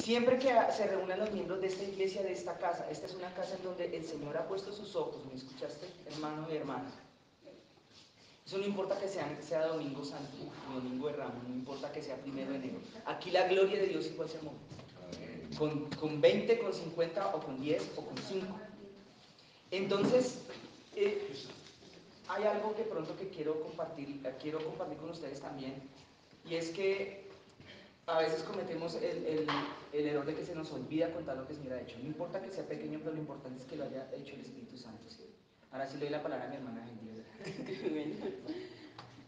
Siempre que se reúnan los miembros de esta iglesia, de esta casa, esta es una casa en donde el Señor ha puesto sus ojos, ¿me escuchaste, hermano y hermana? Eso no importa que sea Domingo Santo, Domingo de Ramos, no importa que sea 1 de enero. Aquí la gloria de Dios igual se mueve. Con 20, con 50, o con 10, o con 5. Entonces, hay algo que pronto que quiero compartir con ustedes también, y es que a veces cometemos el error de que se nos olvida contar lo que el Señor ha hecho. No importa que sea pequeño, pero lo importante es que lo haya hecho el Espíritu Santo, ¿sí? Ahora sí le doy la palabra a mi hermana Gentil.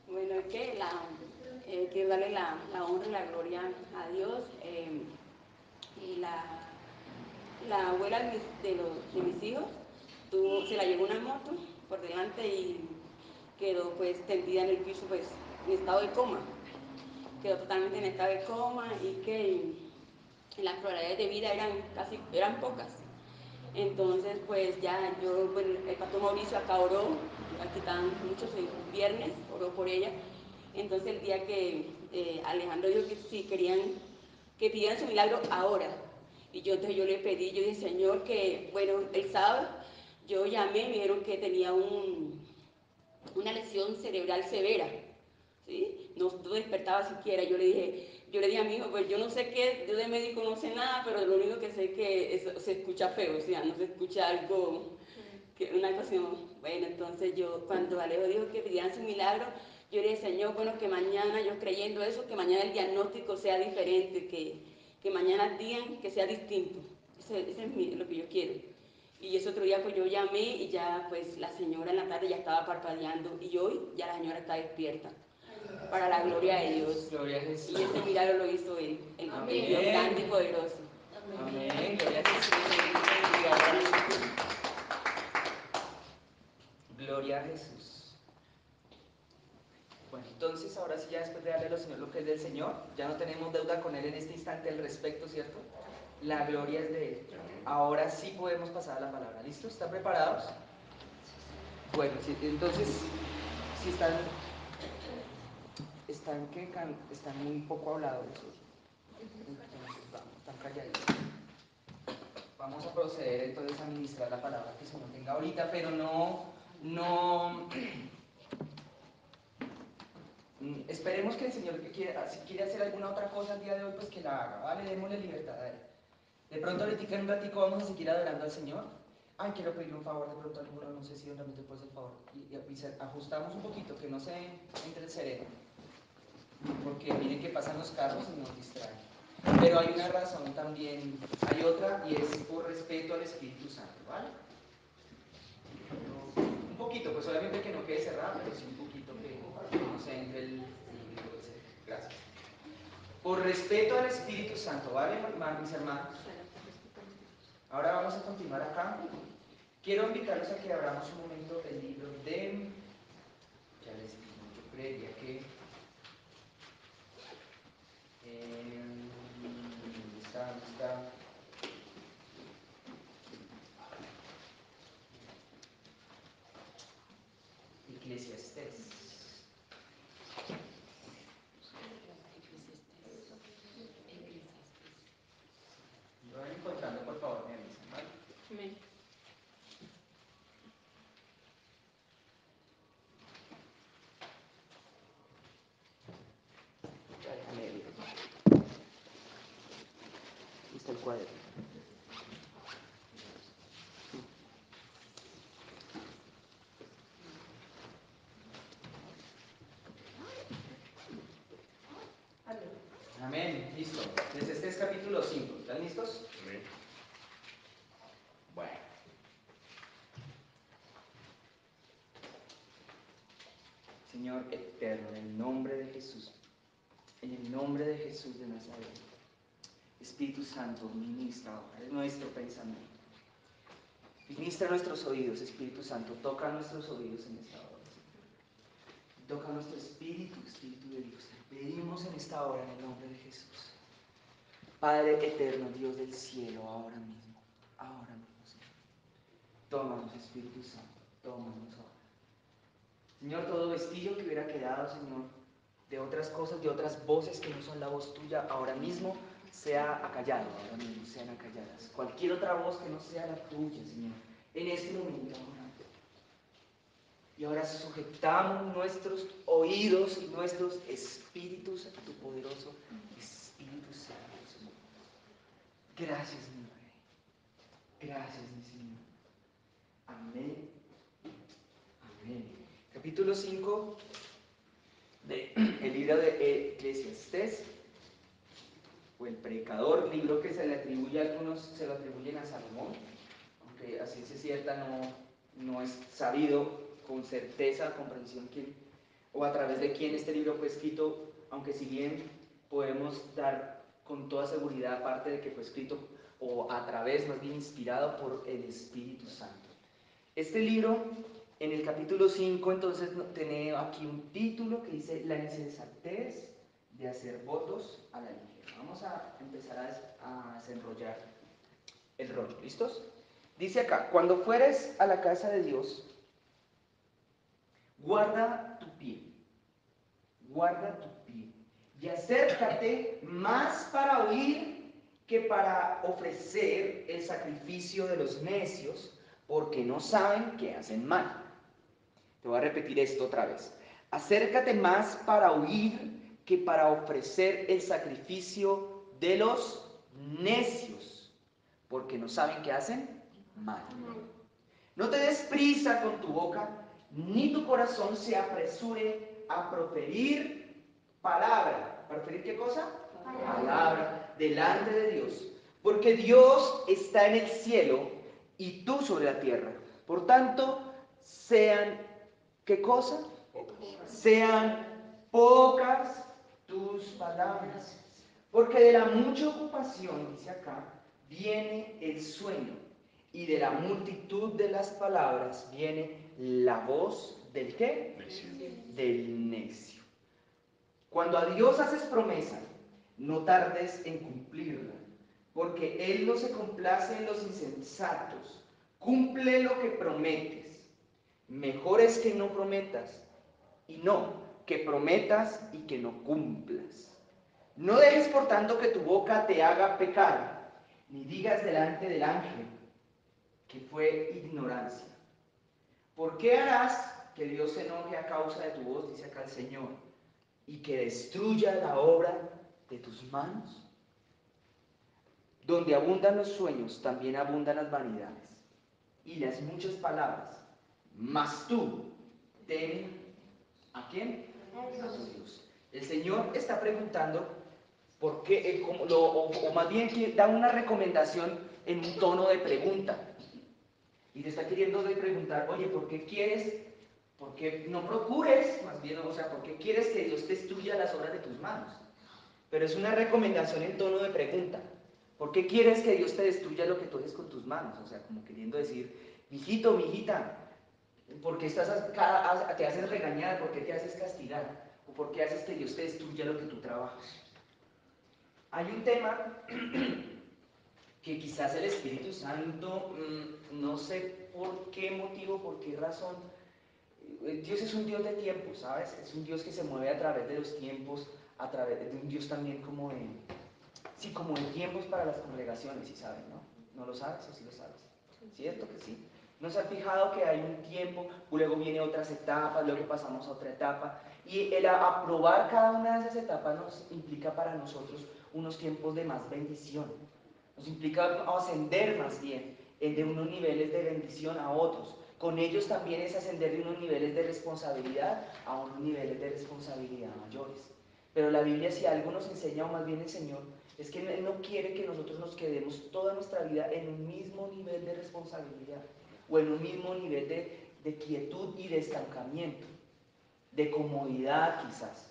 Bueno, quiero darle la honra y la gloria a Dios. Y la abuela de mis hijos se la llevó una moto por delante y quedó pues tendida en el piso, pues en estado de coma. Quedó totalmente en estado de coma y que las probabilidades de vida eran pocas. Entonces pues ya el pastor Mauricio acá oró, aquí están muchos, el viernes oró por ella. Entonces el día que Alejandro dijo que si querían que pidieran su milagro ahora, y entonces yo le pedí, yo dije, Señor, que bueno, el sábado yo llamé, me dijeron que tenía una lesión cerebral severa, ¿sí? No despertaba siquiera. Yo le dije a mi hijo, pues yo no sé qué, yo de médico no sé nada, pero lo único que sé es que se escucha feo, o sea, no se escucha algo, una ecuación. Bueno, entonces cuando Alejo dijo que pidieran su milagro, yo le dije, Señor, bueno, que mañana, yo creyendo eso, que mañana el diagnóstico sea diferente, que mañana digan que sea distinto. Eso es lo que yo quiero. Y ese otro día pues yo llamé y ya pues la señora en la tarde ya estaba parpadeando y hoy ya la señora está despierta. Para la gloria de Dios. Gloria a Jesús. Y ese milagro lo hizo él, el Dios grande y poderoso. Amén. Gloria a Jesús. Gloria a Jesús. Bueno, entonces ahora sí, ya después de darle a los Señor lo que es del Señor, ya no tenemos deuda con Él en este instante al respecto, ¿cierto? La gloria es de Él. Ahora sí podemos pasar a la palabra. ¿Listos? ¿Están preparados? Bueno, sí, entonces, si están muy poco hablados. Entonces, vamos, están calladitos. Vamos a proceder entonces a ministrar la palabra que el Señor tenga ahorita, pero no esperemos que el Señor si quiere hacer alguna otra cosa el día de hoy, pues que la haga, ¿vale? Démosle libertad a Él. De pronto ahorita en un ratico vamos a seguir adorando al Señor. Ay, quiero pedirle un favor, de pronto alguno, no sé si realmente puede hacer el favor. Y ajustamos un poquito, que no se entre el cerebro. Porque miren que pasan los carros y nos distraen. Pero hay una razón también, hay otra, y es por respeto al Espíritu Santo, ¿vale? Un poquito, pues obviamente que no quede cerrado, pero sí un poquito que no se entre el fluido, etc. Gracias. Por respeto al Espíritu Santo, ¿vale, mis hermanos? Ahora vamos a continuar acá. Quiero invitarlos a que abramos un momento el libro de... Ya les digo, yo creería que... ¿Dónde está? Eclesiastés. Lo van encontrando, por favor, me avisan, ¿vale? Amén. Déjame ver. Aquí está el cuaderno. Amén, listo. Desde este es capítulo 5. ¿Están listos? Amén. Bueno. Señor eterno, en el nombre de Jesús, en el nombre de Jesús de Nazaret, Espíritu Santo, ministra ahora nuestro pensamiento. Ministra nuestros oídos, Espíritu Santo, toca nuestros oídos en esta hora. Toca nuestro espíritu, Espíritu de Dios. Te pedimos en esta hora en el nombre de Jesús. Padre eterno, Dios del cielo, ahora mismo, Señor. Tómanos, Espíritu Santo, tómanos ahora. Señor, todo vestigio que hubiera quedado, Señor, de otras cosas, de otras voces que no son la voz tuya, ahora mismo sea acallado ahora mismo, sean acalladas. Cualquier otra voz que no sea la tuya, Señor, en este momento ahora. Y ahora sujetamos nuestros oídos y nuestros espíritus a tu poderoso Espíritu Santo, Señor. Gracias, mi Rey. Gracias, mi Señor. Amén. Amén. Capítulo 5 del libro de Eclesiastés, o el Predicador, libro que se le atribuye a algunos, se lo atribuyen a Salomón, aunque a ciencia cierta no es sabido con certeza, con precisión quién o a través de quién este libro fue escrito, aunque si bien podemos dar con toda seguridad, aparte de que fue escrito o a través, más bien inspirado por el Espíritu Santo. Este libro, en el capítulo 5, entonces tiene aquí un título que dice La insensatez de hacer votos a la ligera. Vamos a empezar a desenrollar el rollo. ¿Listos? Dice acá, cuando fueres a la casa de Dios, guarda tu pie, y acércate más para oír que para ofrecer el sacrificio de los necios, porque no saben que hacen mal. Te voy a repetir esto otra vez. Acércate más para oír que para ofrecer el sacrificio de los necios, porque no saben que hacen mal. No te des prisa con tu boca, ni tu corazón se apresure a proferir palabra. ¿Para proferir qué cosa? Palabra delante de Dios. Porque Dios está en el cielo y tú sobre la tierra. Por tanto, sean, ¿qué cosa? Sean pocas tus palabras. Porque de la mucha ocupación, dice acá, viene el sueño. Y de la multitud de las palabras viene la voz del ¿qué? Del necio. Cuando a Dios haces promesa, no tardes en cumplirla, porque Él no se complace en los insensatos. Cumple lo que prometes. Mejor es que no prometas, y no que prometas y que no cumplas. No dejes por tanto que tu boca te haga pecar, ni digas delante del ángel que fue ignorancia. ¿Por qué harás que Dios se enoje a causa de tu voz, dice acá el Señor, y que destruya la obra de tus manos? Donde abundan los sueños, también abundan las vanidades y las muchas palabras. Mas tú, teme ¿a quién? A tu Dios. El Señor está preguntando por qué, o más bien que da una recomendación en un tono de pregunta. Y te está queriendo preguntar, oye, ¿por qué no procures, más bien, o sea, ¿por qué quieres que Dios destruya las obras de tus manos? Pero es una recomendación en tono de pregunta. ¿Por qué quieres que Dios te destruya lo que tú haces con tus manos? O sea, como queriendo decir, mijito, mijita, ¿por qué te haces regañar? ¿Por qué te haces castigar? ¿O por qué haces que Dios te destruya lo que tú trabajas? Hay un tema que quizás el Espíritu Santo, no sé por qué motivo, por qué razón, Dios es un Dios de tiempo, ¿sabes? Es un Dios que se mueve a través de los tiempos, a través de un Dios también como de tiempos para las congregaciones, ¿sí saben, no? ¿No lo sabes o sí lo sabes? ¿Cierto que sí? ¿No se han fijado que hay un tiempo, luego viene otras etapas, luego pasamos a otra etapa? Y el aprobar cada una de esas etapas nos implica para nosotros unos tiempos de más bendición. Nos implica ascender más bien de unos niveles de bendición a otros. Con ellos también es ascender de unos niveles de responsabilidad a unos niveles de responsabilidad mayores. Pero la Biblia, si algo nos enseña, o más bien el Señor, es que Él no quiere que nosotros nos quedemos toda nuestra vida en un mismo nivel de responsabilidad o en un mismo nivel de quietud y de estancamiento, de comodidad quizás.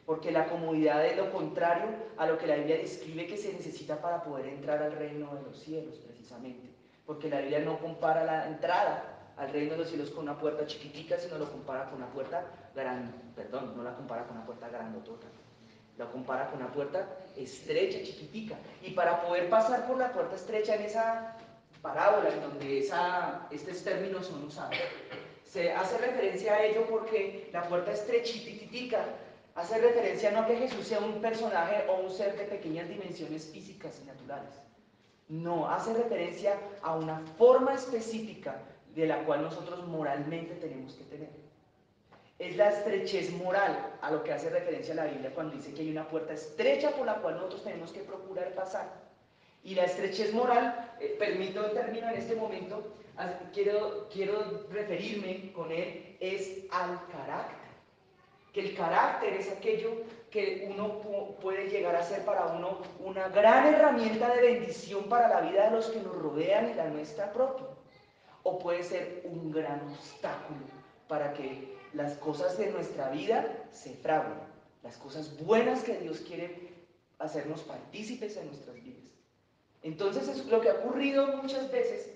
Porque la comodidad es lo contrario a lo que la Biblia describe que se necesita para poder entrar al reino de los cielos, precisamente. Porque la Biblia no compara la entrada al reino de los cielos con una puerta chiquitica, sino lo compara con una puerta no la compara con una puerta grandotota. La compara con una puerta estrecha, chiquitica. Y para poder pasar por la puerta estrecha en esa parábola, en donde estos términos son usados, se hace referencia a ello porque la puerta estrechititica hace referencia no a que Jesús sea un personaje o un ser de pequeñas dimensiones físicas y naturales. No, hace referencia a una forma específica de la cual nosotros moralmente tenemos que tener. Es la estrechez moral a lo que hace referencia la Biblia cuando dice que hay una puerta estrecha por la cual nosotros tenemos que procurar pasar. Y la estrechez moral, permito el término en este momento, quiero referirme con él, es al carácter. Que el carácter es aquello que uno puede llegar a ser para uno una gran herramienta de bendición para la vida de los que nos rodean y la nuestra propia. O puede ser un gran obstáculo para que las cosas de nuestra vida se fraguen, las cosas buenas que Dios quiere hacernos partícipes en nuestras vidas. Entonces es lo que ha ocurrido muchas veces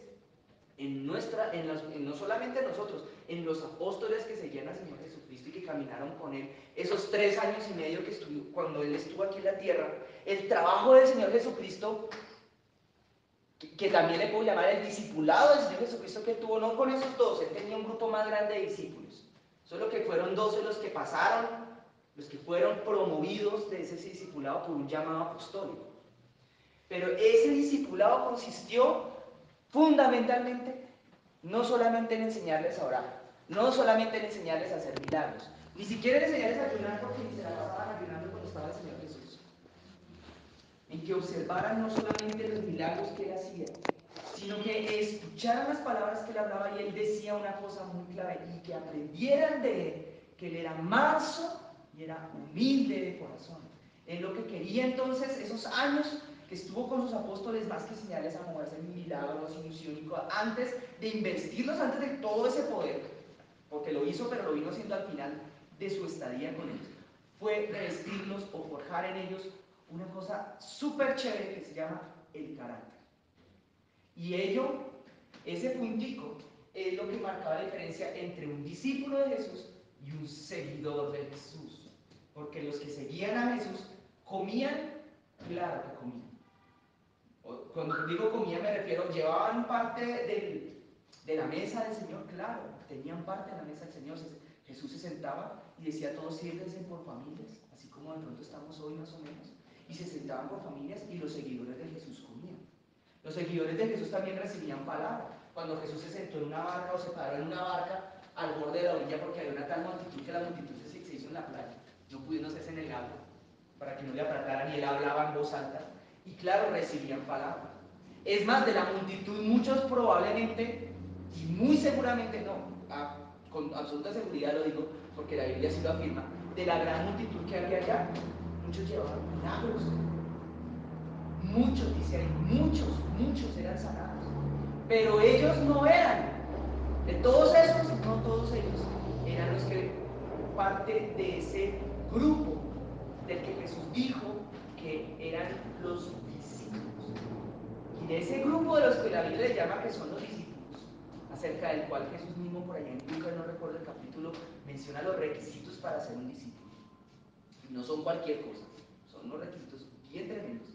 no solamente nosotros, en los apóstoles que seguían al Señor Jesucristo y que caminaron con Él esos 3 años y medio que estuvo, cuando Él estuvo aquí en la tierra, el trabajo del Señor Jesucristo, que también le puedo llamar el discipulado del Señor Jesucristo que tuvo, no con esos 12, Él tenía un grupo más grande de discípulos, solo que fueron 12 los que pasaron, los que fueron promovidos de ese discipulado por un llamado apostólico. Pero ese discipulado consistió fundamentalmente no solamente en enseñarles a orar, no solamente en enseñarles a hacer milagros, ni siquiera en enseñarles a ayunar porque ni se la pasaban ayunando cuando estaba el Señor Jesús. En que observaran no solamente los milagros que Él hacía, sino que escucharan las palabras que Él hablaba y Él decía una cosa muy clave y que aprendieran de Él, que Él era manso y era humilde de corazón. Él lo que quería entonces, esos años que estuvo con sus apóstoles, más que enseñarles a moverse en milagros, ilusión y cosas, antes de investirlos, antes de todo ese poder, porque lo hizo, pero lo vino haciendo al final de su estadía con ellos, fue revestirlos o forjar en ellos una cosa súper chévere que se llama el carácter. Y ese puntico, es lo que marcaba la diferencia entre un discípulo de Jesús y un seguidor de Jesús. Porque los que seguían a Jesús comían, claro que comían. Cuando digo comían me refiero, llevaban parte de la mesa del Señor, claro, tenían parte de la mesa del Señor. Jesús se sentaba y decía a todos, siéntense por familias, así como de pronto estamos hoy más o menos. Y se sentaban por familias y los seguidores de Jesús comían. Los seguidores de Jesús también recibían palabra. Cuando Jesús se sentó en una barca o se paró en una barca al borde de la orilla porque había una tal multitud que la multitud se hizo en la playa, no pudiendo hacerse en el agua, para que no le apretaran y él hablaba en voz alta. Y claro, recibían palabra. Es más, de la multitud muchos probablemente, y muy seguramente no, con absoluta seguridad lo digo, porque la Biblia sí lo afirma, de la gran multitud que había allá, muchos llevaban milagros. Muchos, dice ahí, muchos eran sanados. Pero ellos no eran. De todos esos, no todos ellos eran los que parte de ese grupo del que Jesús dijo que eran los discípulos. Y de ese grupo de los que la Biblia le llama que son los discípulos, acerca del cual Jesús mismo por allá en Lucas, no recuerdo el capítulo, menciona los requisitos para ser un discípulo. Y no son cualquier cosa, son unos requisitos bien tremendos.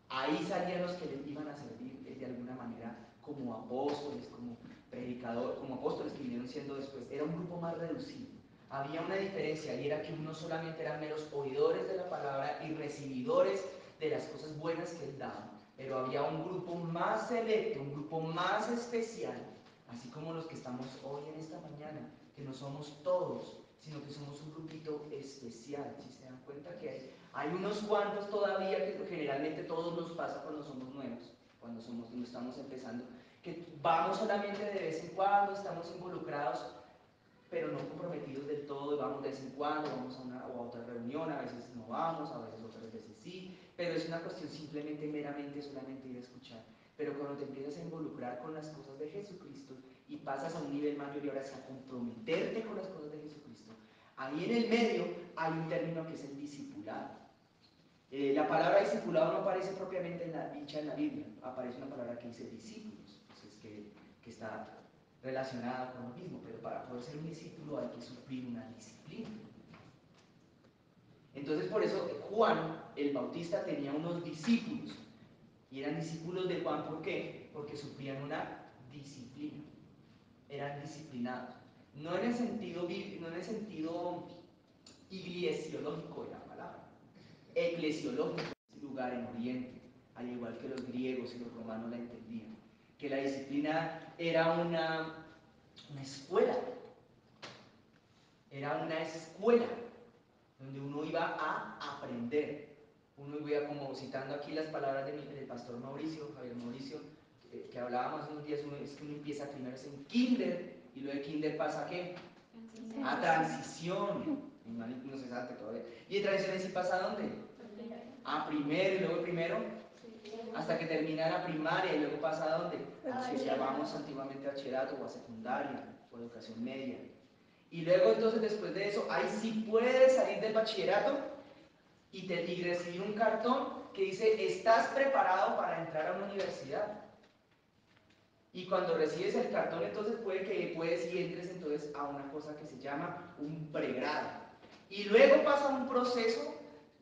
Ahí salían los que les iban a servir de alguna manera como apóstoles, como predicadores, como apóstoles que vinieron siendo después. Era un grupo más reducido. Había una diferencia y era que unos solamente eran meros oidores de la palabra y recibidores de las cosas buenas que él daba. Pero había un grupo más selecto, un grupo más especial, así como los que estamos hoy en esta mañana, que no somos todos, sino que somos un grupito especial. Si se dan cuenta que hay unos cuantos todavía que generalmente todos nos pasa cuando somos nuevos, cuando estamos empezando, que vamos solamente de vez en cuando, estamos involucrados, pero no comprometidos del todo, y vamos de vez en cuando, vamos a una o a otra reunión, a veces no vamos, a veces otras veces sí, pero es una cuestión simplemente, meramente, solamente ir a escuchar. Pero cuando te empiezas a involucrar con las cosas de Jesucristo y pasas a un nivel mayor y ahora es a comprometerte con las cosas de Jesucristo, ahí en el medio hay un término que es el discipulado. La palabra discipulado no aparece propiamente dicha en la Biblia, aparece una palabra que dice discípulos, entonces que está relacionada con lo mismo, pero para poder ser un discípulo hay que sufrir una disciplina. Entonces por eso Juan el Bautista tenía unos discípulos, y eran discípulos de Juan, ¿por qué? Porque sufrían una disciplina, eran disciplinados, no en el sentido iglesiológico de la palabra. Eclesiológico es lugar en Oriente, al igual que los griegos y los romanos la entendían. Que la disciplina era una escuela. Era una escuela donde uno iba a aprender. Uno iba, como citando aquí las palabras del pastor Mauricio, Javier Mauricio, que hablábamos hace unos días, es que uno empieza primero en kinder, y luego de kinder pasa ¿a qué? A transición. No se sabe todavía. ¿Y de transición sí pasa a dónde? A primero, y luego primero, hasta que termina la primaria, y luego pasa a dónde? A lo que llamamos antiguamente bachillerato, o a secundaria, o educación media. Y luego entonces después de eso, ahí sí puedes salir del bachillerato y recibir un cartón que dice, estás preparado para entrar a una universidad. Y cuando recibes el cartón, entonces puedes y entres entonces a una cosa que se llama un pregrado. Y luego pasa un proceso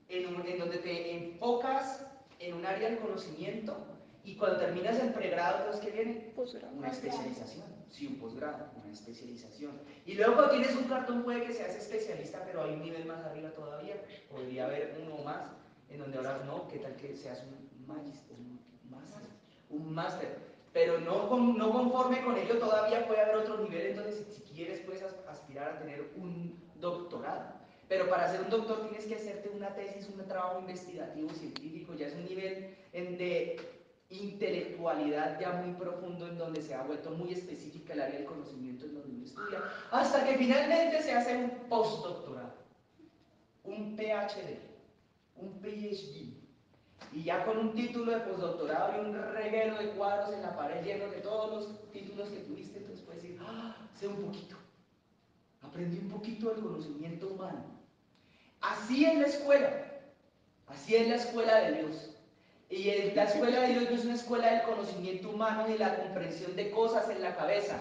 en donde te enfocas en un área del conocimiento, y cuando terminas el pregrado, entonces ¿qué viene? Posgrado. Una especialización. Sí, un posgrado, una especialización. Y luego cuando tienes un cartón puede que seas especialista, pero hay un nivel más arriba todavía. Podría haber uno más, en donde ahora no, ¿qué tal que seas un máster? Pero no conforme con ello todavía puede haber otro nivel, entonces si quieres puedes aspirar a tener un doctorado. Pero para ser un doctor tienes que hacerte una tesis, un trabajo investigativo, científico, ya es un nivel de intelectualidad ya muy profundo, en donde se ha vuelto muy específica el área del conocimiento en donde uno estudia, hasta que finalmente se hace un postdoctorado, un PhD, un PhD. Y ya con un título de postdoctorado y un reguero de cuadros en la pared lleno de todos los títulos que tuviste, entonces puedes decir, sé un poquito, aprendí un poquito del conocimiento humano. Así es la escuela de Dios. Y la escuela de Dios no es una escuela del conocimiento humano ni la comprensión de cosas en la cabeza.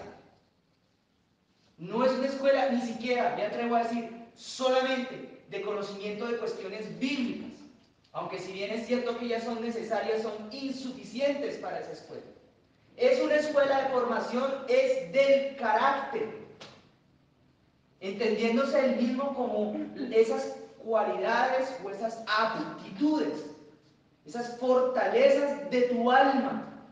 No es una escuela, ni siquiera, me atrevo a decir, solamente de conocimiento de cuestiones bíblicas. Aunque si bien es cierto que ellas son necesarias, son insuficientes para esa escuela. Es una escuela de formación, es del carácter. Entendiéndose el mismo como esas cualidades o esas aptitudes, esas fortalezas de tu alma,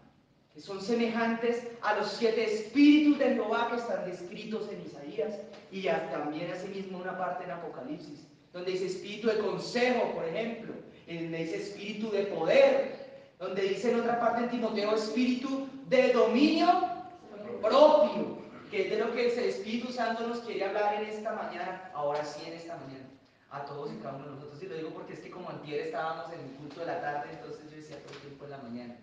que son semejantes a los 7 espíritus de Jehová que están descritos en Isaías, y también asimismo una parte en Apocalipsis, donde dice espíritu de consejo, por ejemplo, donde dice espíritu de poder, donde dice en otra parte en Timoteo espíritu de dominio propio, que es de lo que el Espíritu Santo nos quiere hablar en esta mañana, ahora sí en esta mañana, a todos y cada uno de nosotros. Y lo digo porque es que como antier estábamos en el culto de la tarde, entonces yo decía todo el tiempo en la mañana.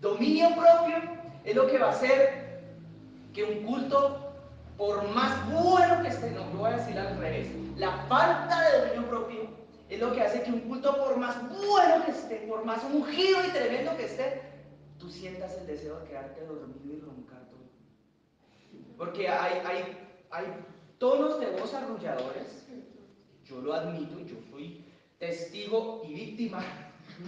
Dominio propio es lo que va a hacer que un culto, por más bueno que esté, no, yo voy a decir al revés, la falta de dominio propio es lo que hace que un culto, por más bueno que esté, por más ungido y tremendo que esté, tú sientas el deseo de quedarte dormido y roncar todo. Porque hay tonos de voz arrulladores, yo lo admito, yo soy testigo y víctima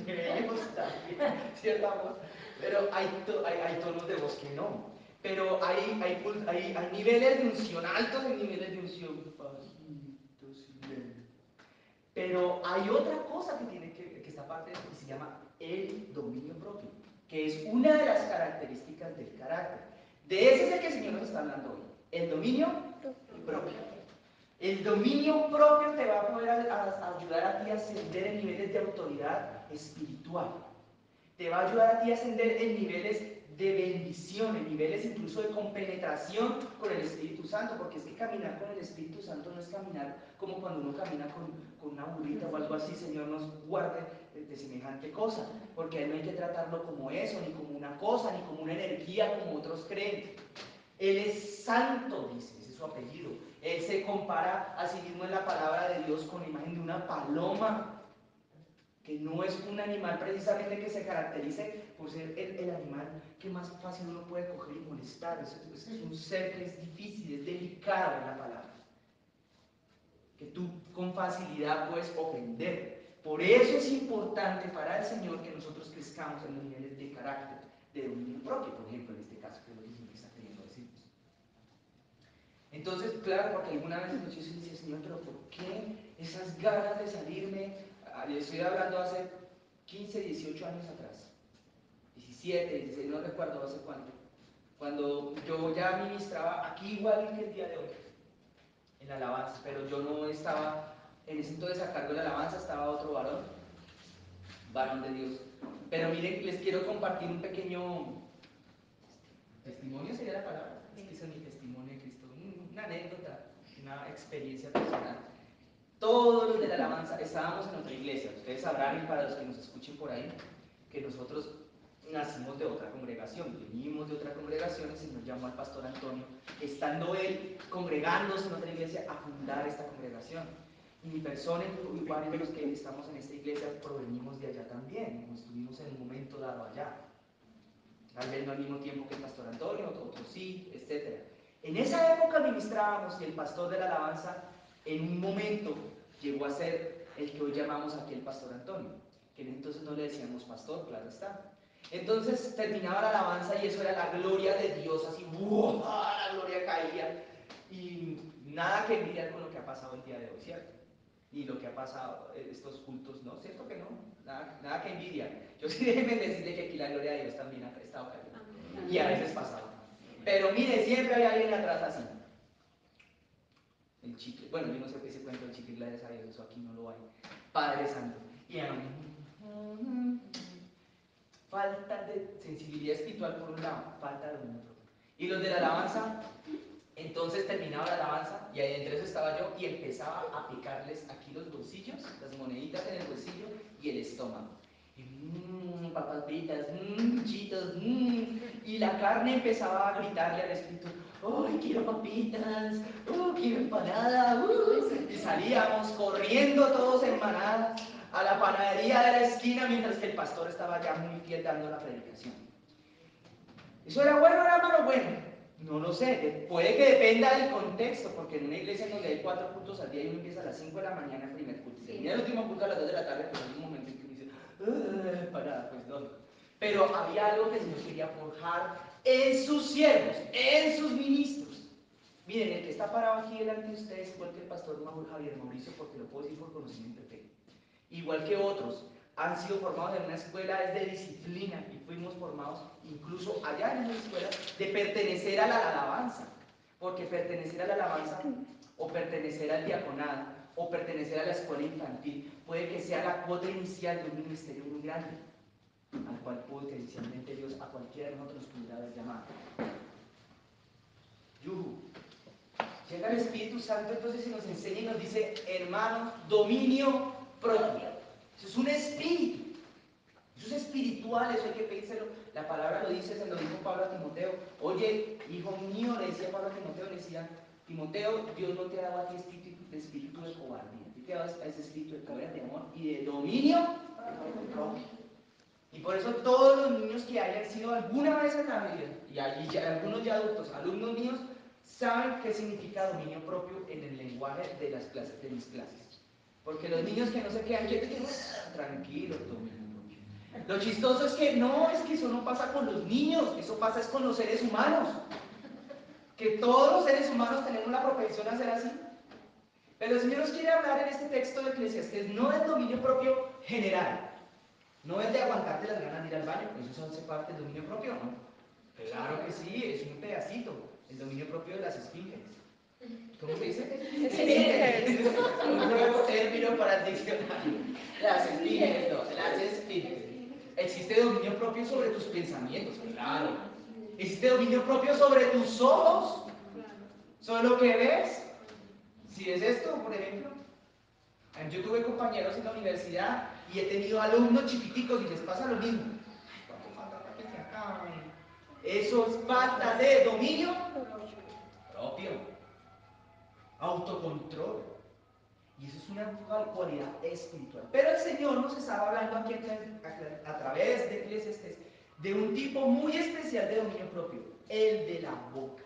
de ellos también, cierta voz, pero hay tonos de voz que no. Pero hay niveles de unción altos y niveles de unción bajitos y lentos. Pero hay otra cosa que está parte de eso, que se llama el dominio propio, que es una de las características del carácter. De ese es el que el Señor nos está hablando hoy, el dominio propio. El dominio propio te va a poder ayudar a ti a ascender en niveles de autoridad espiritual. Te va a ayudar a ti a ascender en niveles de bendición, en niveles incluso de compenetración con el Espíritu Santo, porque es que caminar con el Espíritu Santo no es caminar como cuando uno camina con una burrita o algo así. Señor nos guarde de semejante cosa, porque a él no hay que tratarlo como eso, ni como una cosa, ni como una energía como otros creen. Él es santo, dice, ese es su apellido. Él se compara a sí mismo en la palabra de Dios con la imagen de una paloma, que no es un animal precisamente que se caracterice por ser el animal que más fácil uno puede coger y molestar. Es un ser que es difícil, es delicado en la palabra, que tú con facilidad puedes ofender. Por eso es importante para el Señor que nosotros crezcamos en los niveles de carácter, de dominio propio, por ejemplo, en este caso, que es lo que el Señor está queriendo decirnos. Entonces, claro, porque alguna vez yo sí decía, Señor, pero ¿por qué esas ganas de salirme? Le estoy hablando hace 15, 18 años atrás, 17, 16, no recuerdo hace cuánto, cuando yo ya ministraba aquí igual que el día de hoy, en la alabanza, pero yo no estaba en ese entonces a cargo de la alabanza, estaba otro varón de Dios. Pero miren, les quiero compartir un pequeño testimonio, sería la palabra, es que ese es mi testimonio de Cristo, una anécdota, una experiencia personal. Todos los de la alabanza estábamos en otra iglesia. Ustedes sabrán, y para los que nos escuchen por ahí, que nosotros nacimos de otra congregación, venimos de otra congregación. El Señor llamó al pastor Antonio, estando él congregándose en otra iglesia, a fundar esta congregación. Y mi persona y varios de los que estamos en esta iglesia provenimos de allá también, o estuvimos en un momento dado allá. Tal vez no al mismo tiempo que el pastor Antonio, otros sí, etc. En esa época ministrábamos y el pastor de la alabanza en un momento llegó a ser el que hoy llamamos aquí el pastor Antonio, que en entonces no le decíamos pastor, claro está. Entonces terminaba la alabanza y eso era la gloria de Dios, así, ¡wow! La gloria caía y nada que envidiar con lo que ha pasado el día de hoy, ¿cierto? Y lo que ha pasado estos cultos, ¿no? ¿Cierto que no? Nada que envidiar. Yo sí déjenme decirle que aquí la gloria de Dios también ha estado cayendo y a veces pasaba. Pero mire, siempre hay alguien atrás así. El chicle, bueno, yo no sé qué se cuenta el chicle, gracias a Dios, eso aquí no lo hay. Padre Santo. Y falta de sensibilidad espiritual por un lado, falta de dominio propio. Y los de la alabanza, entonces terminaba la alabanza y ahí entre eso estaba yo y empezaba a picarles aquí los bolsillos, las moneditas en el bolsillo y el estómago. Y papas fritas, chitos, y la carne empezaba a gritarle al espíritu, ¡ay, quiero papitas! Quiero empanada! Y salíamos corriendo todos en manadas a la panadería de la esquina mientras que el pastor estaba ya muy fiel dando la predicación. ¿Eso era bueno o era malo? Bueno, no lo sé, puede que dependa del contexto, porque en una iglesia donde hay 4 cultos al día y uno empieza a las 5 de la mañana el primer culto y termina el último culto a las 2 de la tarde, pues hay un momento en que uno dice, parada, pues no. Pero había algo que el Señor quería forjar en sus siervos, en sus ministros. Miren, el que está parado aquí delante de ustedes, igual que el pastor Javier Mauricio, porque lo puedo decir por conocimiento de fe, igual que otros, han sido formados en una escuela es de disciplina y fuimos formados incluso allá en una escuela de pertenecer a la alabanza, porque pertenecer a la alabanza o pertenecer al diaconado o pertenecer a la escuela infantil puede que sea la cuota inicial de un ministerio muy grande, al cual potencialmente Dios a cualquiera de nosotros nos pudiera haber llamado. Yuhu. Llega el Espíritu Santo entonces y nos enseña y nos dice, hermanos, dominio propio. Eso es un espíritu. Eso es espiritual, eso hay que pensarlo. La palabra lo dice, se lo dijo Pablo a Timoteo. Oye, hijo mío, le decía Pablo a Timoteo, le decía, Timoteo, Dios no te ha dado a ti espíritu de cobardía, te ha dado ese espíritu de poder, de amor y de dominio propio. Y por eso todos los niños que hayan sido alguna vez en la vida, y algunos ya adultos, alumnos míos, saben qué significa dominio propio en el lenguaje de las clases, de mis clases. Porque los niños que no se quedan quietos, tranquilos, dominio propio. Lo chistoso es que no, es que eso no pasa con los niños, eso pasa es con los seres humanos. Que todos los seres humanos tenemos la propensión a ser así. Pero el Señor nos quiere hablar en este texto de Eclesiastés no del dominio propio general, no es de aguantarte las ganas de ir al baño, pues eso hace parte del dominio propio, ¿no? Claro que sí, es un pedacito, el dominio propio de las esfínteres. ¿Cómo se dice? Esfínteres. Un nuevo término para el diccionario. Las esfínteres, no, las esfínteres. Existe dominio propio sobre tus pensamientos, claro. Existe dominio propio sobre tus ojos, sobre lo que ves. Si ves esto, por ejemplo. Yo tuve compañeros en la universidad y he tenido alumnos chiquiticos y les pasa lo mismo. ¿Cuánto falta para que se acaben? Eso es falta de dominio propio, autocontrol. Y eso es una cualidad espiritual. Pero el Señor nos estaba hablando aquí a través de Eclesiastés de un tipo muy especial de dominio propio, el de la boca.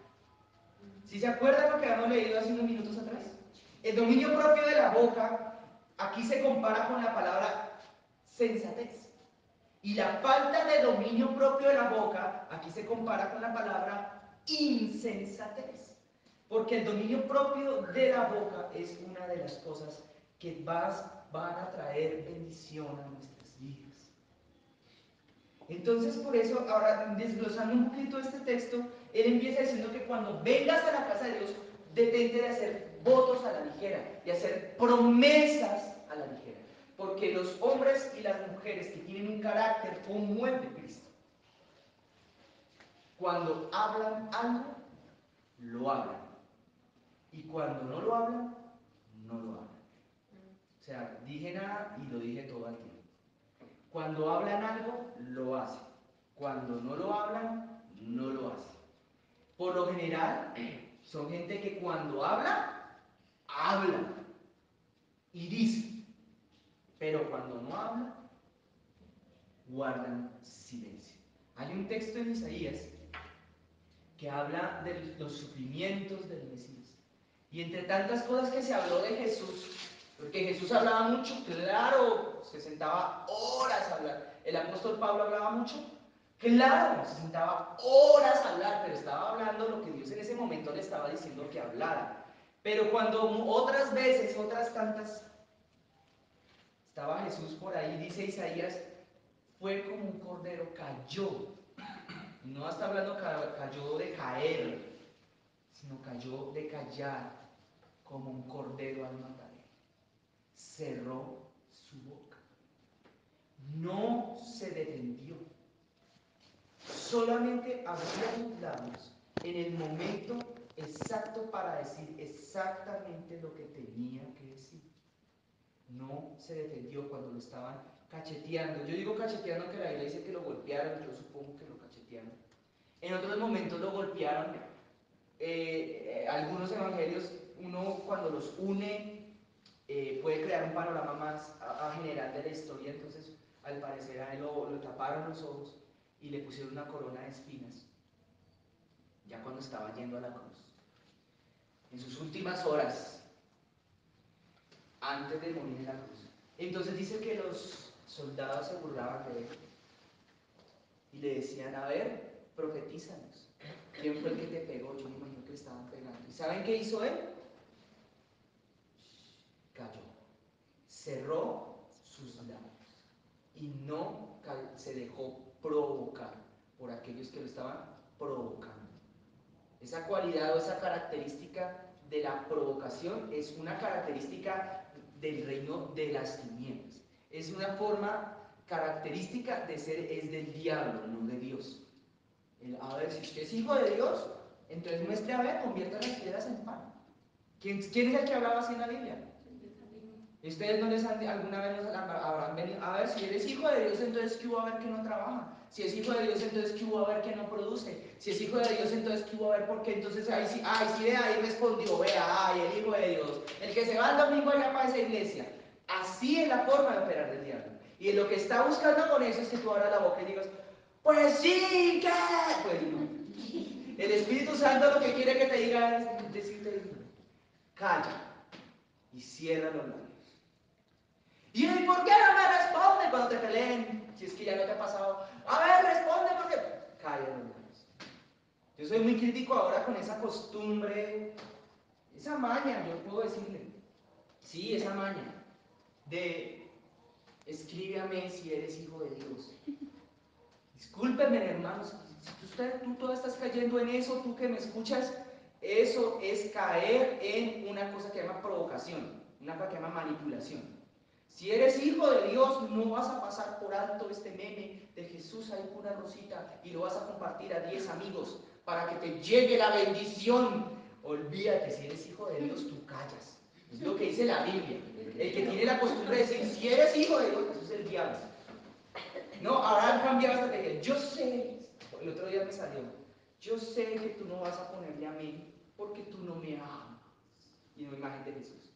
¿Sí se acuerdan lo que habíamos leído hace unos minutos atrás? El dominio propio de la boca aquí se compara con la palabra sensatez. Y la falta de dominio propio de la boca aquí se compara con la palabra insensatez. Porque el dominio propio de la boca es una de las cosas que van a traer bendición a nuestras vidas. Entonces, por eso, ahora desglosando un poquito este texto, él empieza diciendo que cuando vengas a la casa de Dios, detente de hacer votos a la ligera, de hacer promesas a la ligera. Porque los hombres y las mujeres que tienen un carácter como el de Cristo, cuando hablan algo, lo hablan. Y cuando no lo hablan, no lo hablan. O sea, dije nada y lo dije todo al tiempo. Cuando hablan algo, lo hacen. Cuando no lo hablan, no lo hacen. Por lo general, son gente que cuando habla, habla y dice. Pero cuando no habla, guardan silencio. Hay un texto en Isaías que habla de los sufrimientos del Mesías. Y entre tantas cosas que se habló de Jesús, porque Jesús hablaba mucho, claro, se sentaba horas a hablar. El apóstol Pablo hablaba mucho, claro, se sentaba horas a hablar, pero estaba hablando lo que Dios en ese momento le estaba diciendo que hablara. Pero cuando otras veces, otras tantas, estaba Jesús por ahí, dice Isaías, fue como un cordero, cayó. No está hablando cayó de caer, sino cayó de callar, como un cordero al matadero. Cerró su boca. No se defendió. Solamente abrió sus labios en el momento exacto para decir exactamente lo que tenía que decir. No se defendió cuando lo estaban cacheteando. Yo digo cacheteando, que la Biblia dice que lo golpearon, yo supongo que lo cachetearon. En otros momentos lo golpearon. Algunos evangelios, uno cuando los une, puede crear un panorama más general de la historia. Entonces, al parecer a él lo taparon los ojos y le pusieron una corona de espinas, ya cuando estaba yendo a la cruz. En sus últimas horas, antes de morir en la cruz. Entonces dice que los soldados se burlaban de él y le decían, a ver, profetízanos. ¿Quién fue el que te pegó? Yo me imagino que le estaban pegando. ¿Y saben qué hizo él? Cayó. Cerró sus labios y no se dejó provocar por aquellos que lo estaban provocando. Esa cualidad o esa característica de la provocación es una característica del reino de las tinieblas. Es una forma característica de ser, es del diablo, no de Dios. A ver, si usted es hijo de Dios, entonces muestre, a ver, convierta las piedras en pan. ¿Quién es el que hablaba así en la Biblia? Ustedes no les han, alguna vez habrán venido, a ver, si eres hijo de Dios, entonces ¿qué hubo a ver que no trabaja? Si es hijo de Dios, entonces ¿qué hubo a ver que no produce? Si es hijo de Dios, entonces ¿qué hubo a ver por qué? Entonces ahí sí, vea, ahí respondió, vea, ay, el hijo de Dios, el que se va el domingo allá para esa iglesia. Así es la forma de operar del diablo. Y lo que está buscando con eso es que tú abras la boca y digas, pues sí, ¿qué? Pues no. El Espíritu Santo lo que quiere que te diga es decirte, calla y cierra los labios. ¿Y por qué no me responde cuando te peleen? Si es que ya no te ha pasado. A ver, responde porque... Calla los labios. Yo soy muy crítico ahora con esa costumbre, esa maña, yo puedo decirle. Sí, esa maña de escríbeme si eres hijo de Dios. Discúlpenme, hermanos, si tú todavía estás cayendo en eso, tú que me escuchas, eso es caer en una cosa que llama provocación, una cosa que llama manipulación. Si eres hijo de Dios, no vas a pasar por alto este meme de Jesús ahí con una rosita y lo vas a compartir a 10 amigos para que te llegue la bendición. Olvídate, si eres hijo de Dios, tú callas. Es lo que dice la Biblia. El que tiene la costumbre de decir, si eres hijo de Dios, eso es el diablo. No, ahora han cambiado esta estrategia. Yo sé, el otro día me salió, yo sé que tú no vas a ponerle a mí porque tú no me amas. Y no imagen de Jesús.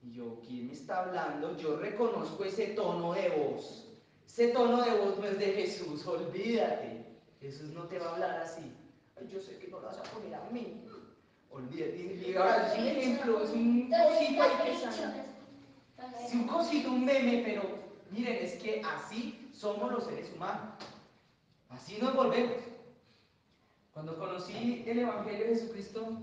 Y yo, ¿quién me está hablando? Yo reconozco ese tono de voz. Ese tono de voz no es de Jesús, olvídate. Jesús no te va a hablar así. Ay, yo sé que no lo vas a poner a mí. Olvídate. Y ahora es un ejemplo, es un cosito ahí que sale. Es un cosito, un meme, pero miren, es que así somos los seres humanos. Así nos volvemos. Cuando conocí el Evangelio de Jesucristo,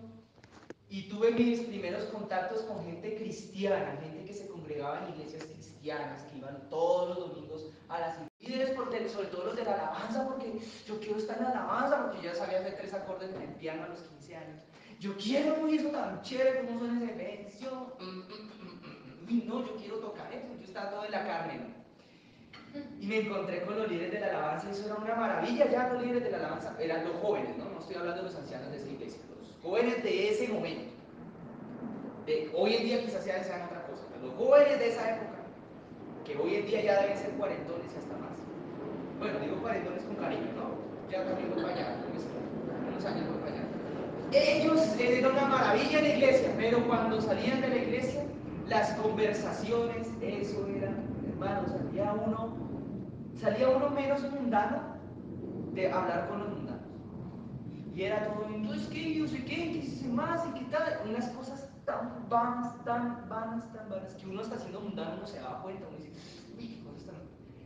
Y tuve mis primeros contactos con gente cristiana, gente que se congregaba en iglesias cristianas, que iban todos los domingos a las líderes, sobre todo los de la alabanza, porque yo quiero estar en la alabanza, porque yo ya sabía hacer 3 acordes en el piano a los 15 años. Yo quiero oír eso tan chévere como suena ese bendición. Uy, no, yo quiero tocar eso, yo estaba todo en la carne, ¿no? Y me encontré con los líderes de la alabanza, y eso era una maravilla. Ya los líderes de la alabanza eran los jóvenes, ¿no? No estoy hablando de los ancianos de esa iglesia, los jóvenes de ese momento. Hoy en día quizás sean otra cosa, pero los jóvenes de esa época, que hoy en día ya deben ser cuarentones y hasta más. Bueno, digo cuarentones con cariño, ¿no? Ya también voy para allá, unos años voy para allá. Ellos eran una maravilla en la iglesia, pero cuando salían de la iglesia, las conversaciones, eso era, hermano, salía uno menos mundano de hablar con los mundanos. Y era todo, entonces, ¿qué? Yo sé qué hice más y qué tal. Unas cosas tan vanas, que uno está haciendo mundano, uno se da cuenta, uno dice, uy, qué cosas tan.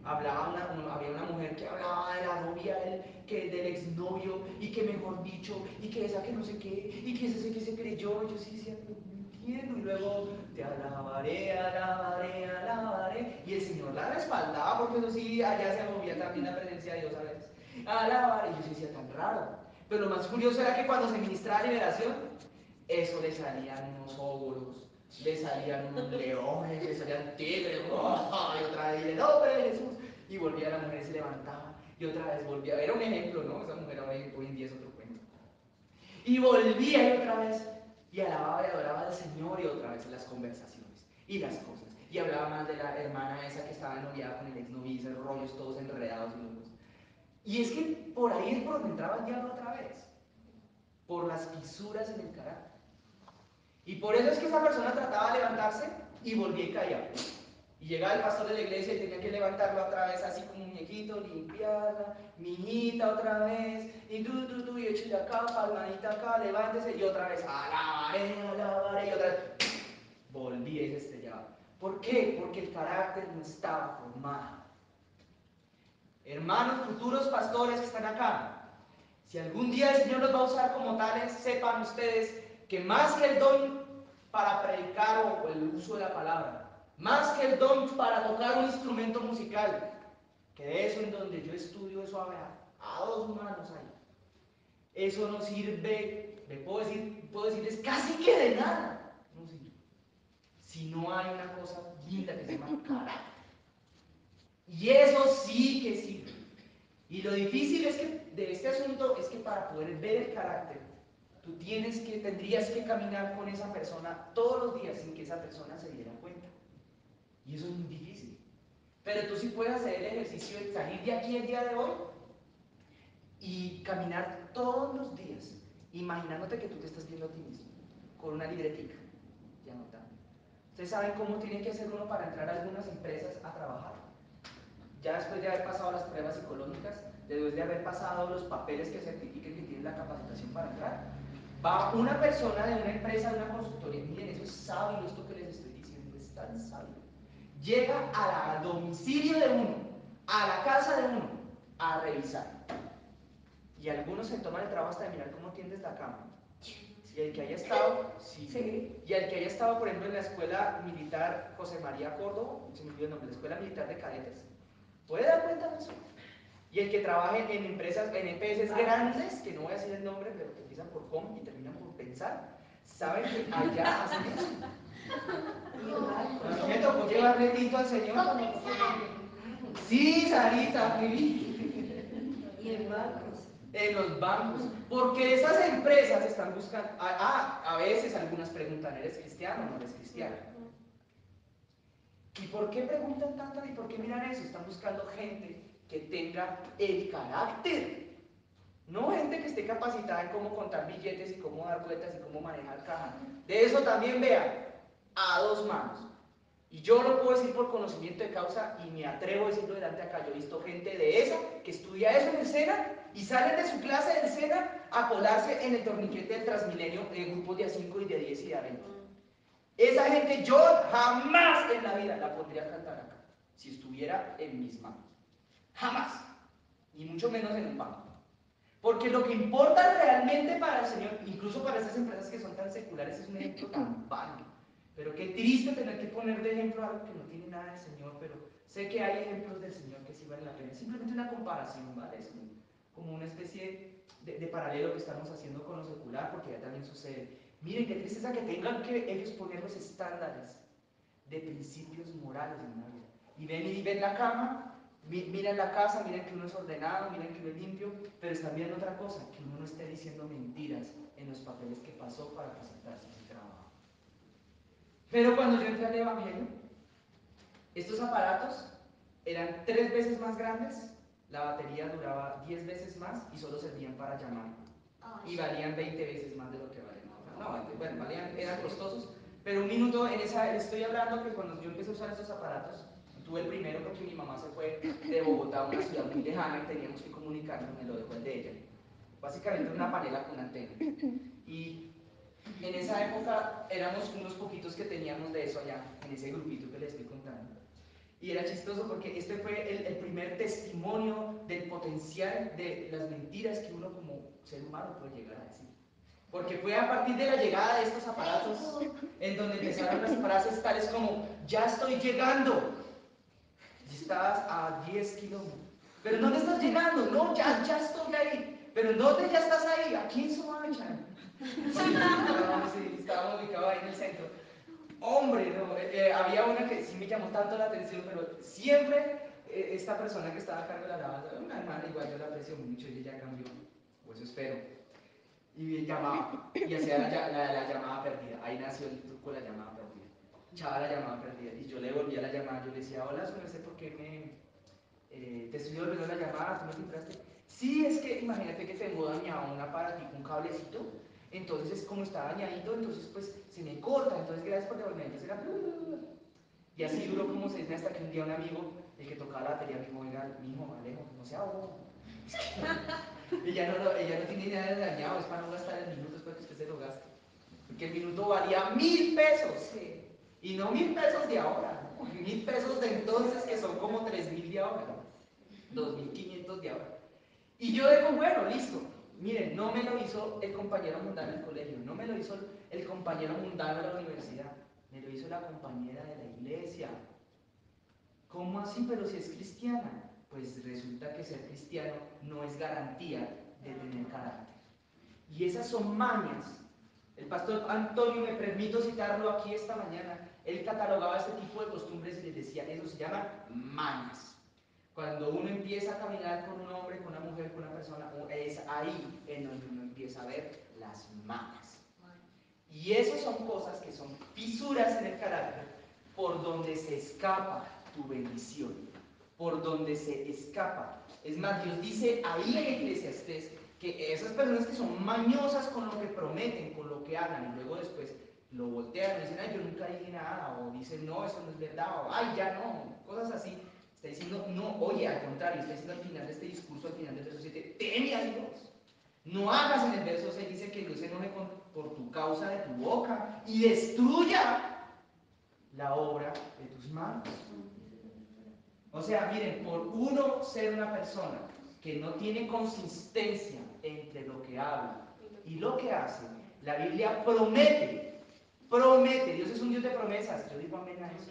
Había una mujer que hablaba de la novia, del exnovio, y que mejor dicho, y que esa que no sé qué, y que ese que se creyó. Yo sí decía, no entiendo. Y luego, te alabaré, alabaré, alabaré. Y el Señor la respaldaba, porque eso sí, allá se movía también la presencia de Dios a veces. Alabaré. Y yo sí decía, tan raro. Pero lo más curioso era que cuando se ministraba liberación, eso le salían unos ógoros, le salían unos leones, le salían tigres, y otra vez, y el nombre de Jesús. Y volvía la mujer, se levantaba, y otra vez volvía. Era un ejemplo, ¿no? Esa mujer hoy en día es otro cuento. Y volvía y otra vez, y alababa y adoraba al Señor, y otra vez en las conversaciones, y las cosas. Y hablaba más de la hermana esa que estaba noviada con el exnovio, y esos rollos todos enredados y locos. Y es que por ahí es por donde entraba el diablo otra vez, por las fisuras en el carácter. Y por eso es que esa persona trataba de levantarse y volvía y caía. Y llegaba el pastor de la iglesia y tenía que levantarla otra vez así como un muñequito, limpiarla, miñita otra vez, y y échale acá, palmadita acá, levántese, y otra vez, alabaré, alabaré, y otra vez, volvía y se estrellaba. ¿Por qué? Porque el carácter no estaba formado. Hermanos, futuros pastores que están acá, si algún día el Señor los va a usar como tales, sepan ustedes que más que el don para predicar o el uso de la palabra, más que el don para tocar un instrumento musical, que de eso en donde yo estudio eso a 2 manos ahí, eso no sirve, puedo decirles casi que de nada, no sirve, si no hay una cosa linda que se llama carácter. Y eso sí que sirve. Y lo difícil es que de este asunto es que para poder ver el carácter, tú tendrías que caminar con esa persona todos los días sin que esa persona se diera cuenta. Y eso es muy difícil. Pero tú sí puedes hacer el ejercicio de salir de aquí el día de hoy y caminar todos los días, imaginándote que tú te estás viendo a ti mismo, con una libretica y anotando. ¿Ustedes saben cómo tiene que hacer uno para entrar a algunas empresas a trabajar? Ya después de haber pasado las pruebas psicológicas, después de haber pasado los papeles que certifiquen que tienen la capacitación para entrar, va una persona de una empresa, de una consultoría, miren, eso es sabio, esto que les estoy diciendo es tan sabio. Llega al domicilio de uno, a la casa de uno, a revisar. Y algunos se toman el trabajo hasta de mirar cómo tiendes la cama. Y el que haya estado, sí. Y el que haya estado, por ejemplo, en la escuela militar José María Córdoba, se me olvidó el nombre, la escuela militar de cadetes, puede dar cuenta de eso. Y el que trabaje en empresas, en EPS grandes, que no voy a decir el nombre, pero que empiezan por com y terminan por pensar, saben que allá hacen eso. A mí me tocó llevarle tinto al Señor. Sí, Sarita, muy bien. Y en bancos. En los bancos. Porque esas empresas están buscando. A veces algunas preguntan: ¿eres cristiano o no eres cristiano? ¿Y por qué preguntan tanto y por qué miran eso? Están buscando gente que tenga el carácter. No gente que esté capacitada en cómo contar billetes y cómo dar vueltas y cómo manejar caja. De eso también vean, a 2 manos. Y yo lo puedo decir por conocimiento de causa y me atrevo a decirlo delante acá. Yo he visto gente de esa que estudia eso en el SENA y salen de su clase del SENA a colarse en el torniquete del Transmilenio de grupos de A5 y de 10 y de A20. Esa gente yo jamás en la vida la pondría a cantar acá, si estuviera en mis manos. Jamás. Ni mucho menos en un banco. Porque lo que importa realmente para el Señor, incluso para esas empresas que son tan seculares, es un ejemplo tan vano. Pero qué triste tener que poner de ejemplo algo que no tiene nada del Señor, pero sé que hay ejemplos del Señor que sí valen la pena. Simplemente una comparación, ¿vale? Es como una especie de paralelo que estamos haciendo con lo secular, porque ya también sucede. Miren qué tristeza que tengan que ellos poner los estándares de principios morales en la vida. Y ven la cama, miren la casa, miren que uno es ordenado, miren que uno es limpio, pero están viendo otra cosa, que uno no esté diciendo mentiras en los papeles que pasó para presentarse a ese trabajo. Pero cuando yo entré al Evangelio, estos aparatos eran 3 veces más grandes, la batería duraba 10 veces más y solo servían para llamar. Y valían 20 veces más de lo que valen ahora. No, bueno, eran costosos, pero un minuto estoy hablando que cuando yo empecé a usar estos aparatos, tuve el primero porque mi mamá se fue de Bogotá a una ciudad muy lejana y teníamos que comunicarnos, me lo dejó el de ella. Básicamente una panela con antena. Y en esa época éramos unos poquitos que teníamos de eso allá, en ese grupito que les estoy contando. Y era chistoso porque este fue el primer testimonio del potencial de las mentiras que uno como ser humano puede llegar a decir. Porque fue a partir de la llegada de estos aparatos en donde empezaron las frases tales como, ya estoy llegando. Y estabas a 10 kilómetros. ¿Pero dónde estás llegando? No, ya estoy ahí. ¿Pero dónde ya estás ahí? Aquí en Soacha. Sí, estábamos ubicados ahí en el centro. Hombre, no, había una que sí me llamó tanto la atención, pero siempre esta persona que estaba a cargo de la alabanza, una hermana, igual yo la aprecio mucho, ella ya cambió, o eso espero, y llamaba, y hacía la llamada perdida. Ahí nació el truco de la llamada perdida. Echaba la llamada perdida, y yo le volvía la llamada, yo le decía, hola, su merced, ¿por qué te estoy volviendo la llamada? ¿Tú me filtraste? Sí, es que imagínate que tengo dañado un aparatico, un cablecito. Entonces, como está dañadito, entonces pues se me corta. Entonces, gracias por devolverme. Entonces era... Y así duró como 6 meses hasta que un día un amigo, el que tocaba la batería, me dijo, oiga, mi hijo, Alejo, no sea bobo. ella no tiene idea de dañado, es para no gastar el minuto, es para que usted se lo gaste. Porque el minuto valía 1000 pesos. Y no 1000 pesos de ahora, 1000 pesos de entonces, que son como 3000 de ahora, 2500 de ahora. Y yo digo, bueno, listo. Miren, no me lo hizo el compañero mundano del colegio, no me lo hizo el compañero mundano de la universidad, me lo hizo la compañera de la iglesia. ¿Cómo así? Pero si es cristiana. Pues resulta que ser cristiano no es garantía de tener carácter. Y esas son mañas. El pastor Antonio, me permito citarlo aquí esta mañana, él catalogaba este tipo de costumbres y les decía, eso se llama mañas. Cuando uno empieza a caminar con un hombre, con una mujer, con una persona, es ahí en donde uno empieza a ver las mañas. Y esas son cosas que son fisuras en el carácter por donde se escapa tu bendición, por donde se escapa. Es más, Dios dice ahí en Eclesiastés que esas personas que son mañosas con lo que prometen, con lo que hablan, y luego después lo voltean y dicen, ay, yo nunca dije nada, o dicen, no, eso no es verdad, o ay, ya no, cosas así. Está diciendo, no, oye, al contrario, está diciendo al final de este discurso, al final del verso 7, teme a Dios. No hagas en el verso 6, dice que Dios se enoje por tu causa de tu boca y destruya la obra de tus manos. O sea, miren, por uno ser una persona que no tiene consistencia entre lo que habla y lo que hace, la Biblia promete, Dios es un Dios de promesas, yo digo amén a eso.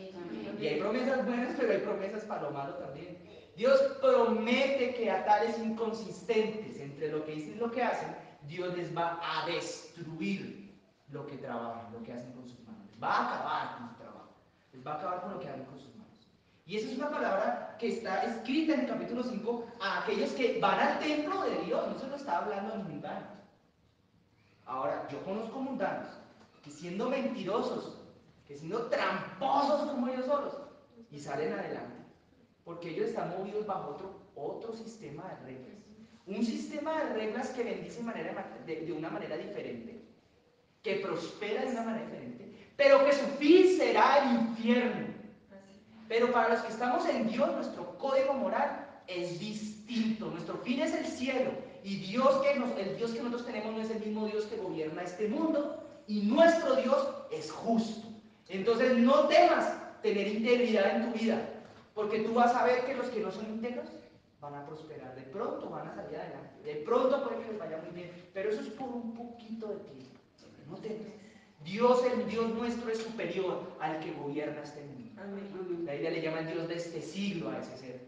Y hay promesas buenas, pero hay promesas para lo malo también. Dios promete que a tales inconsistentes entre lo que dicen y lo que hacen, Dios les va a destruir lo que trabajan, lo que hacen con sus manos. Les va a acabar con su trabajo. Les va a acabar con lo que hacen con sus manos. Y esa es una palabra que está escrita en el capítulo 5 a aquellos que van al templo de Dios. No se lo está hablando a los mundanos. Ahora, yo conozco mundanos que siendo mentirosos, que siendo tramposos como ellos solos, y salen adelante, porque ellos están movidos bajo otro sistema de reglas. Un sistema de reglas que bendice de una manera diferente, que prospera de una manera diferente, pero que su fin será el infierno. Pero para los que estamos en Dios, nuestro código moral es distinto. Nuestro fin es el cielo. Y el Dios que nosotros tenemos no es el mismo Dios que gobierna este mundo. Y nuestro Dios es justo. Entonces no temas tener integridad en tu vida. Porque tú vas a ver que los que no son íntegros van a prosperar, de pronto van a salir adelante, de pronto puede que les vaya muy bien, pero eso es por un poquito de tiempo. No temas. Dios, el Dios nuestro, es superior al que gobierna este mundo. Amén. La Biblia le llama el Dios de este siglo a ese ser,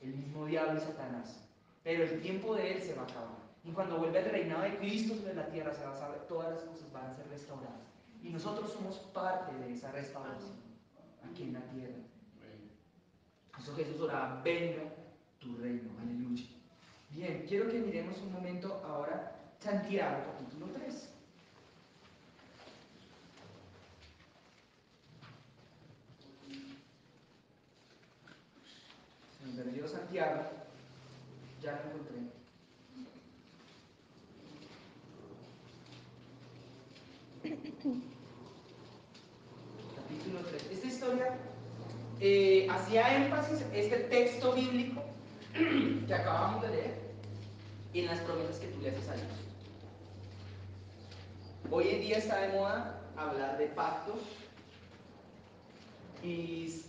el mismo diablo y Satanás. Pero el tiempo de él se va a acabar. Y cuando vuelva el reinado de Cristo sobre la tierra, se va a saber, todas las cosas van a ser restauradas. Y nosotros somos parte de esa restauración aquí en la tierra. Eso Jesús oraba, venga tu reino, aleluya. Bien, quiero que miremos un momento ahora Santiago capítulo 3. Se me perdió Santiago, ya lo encontré. Capítulo 3. Esta historia hacía énfasis, este texto bíblico que acabamos de leer, en las promesas que tú le haces a Dios. Hoy en día está de moda hablar de pactos y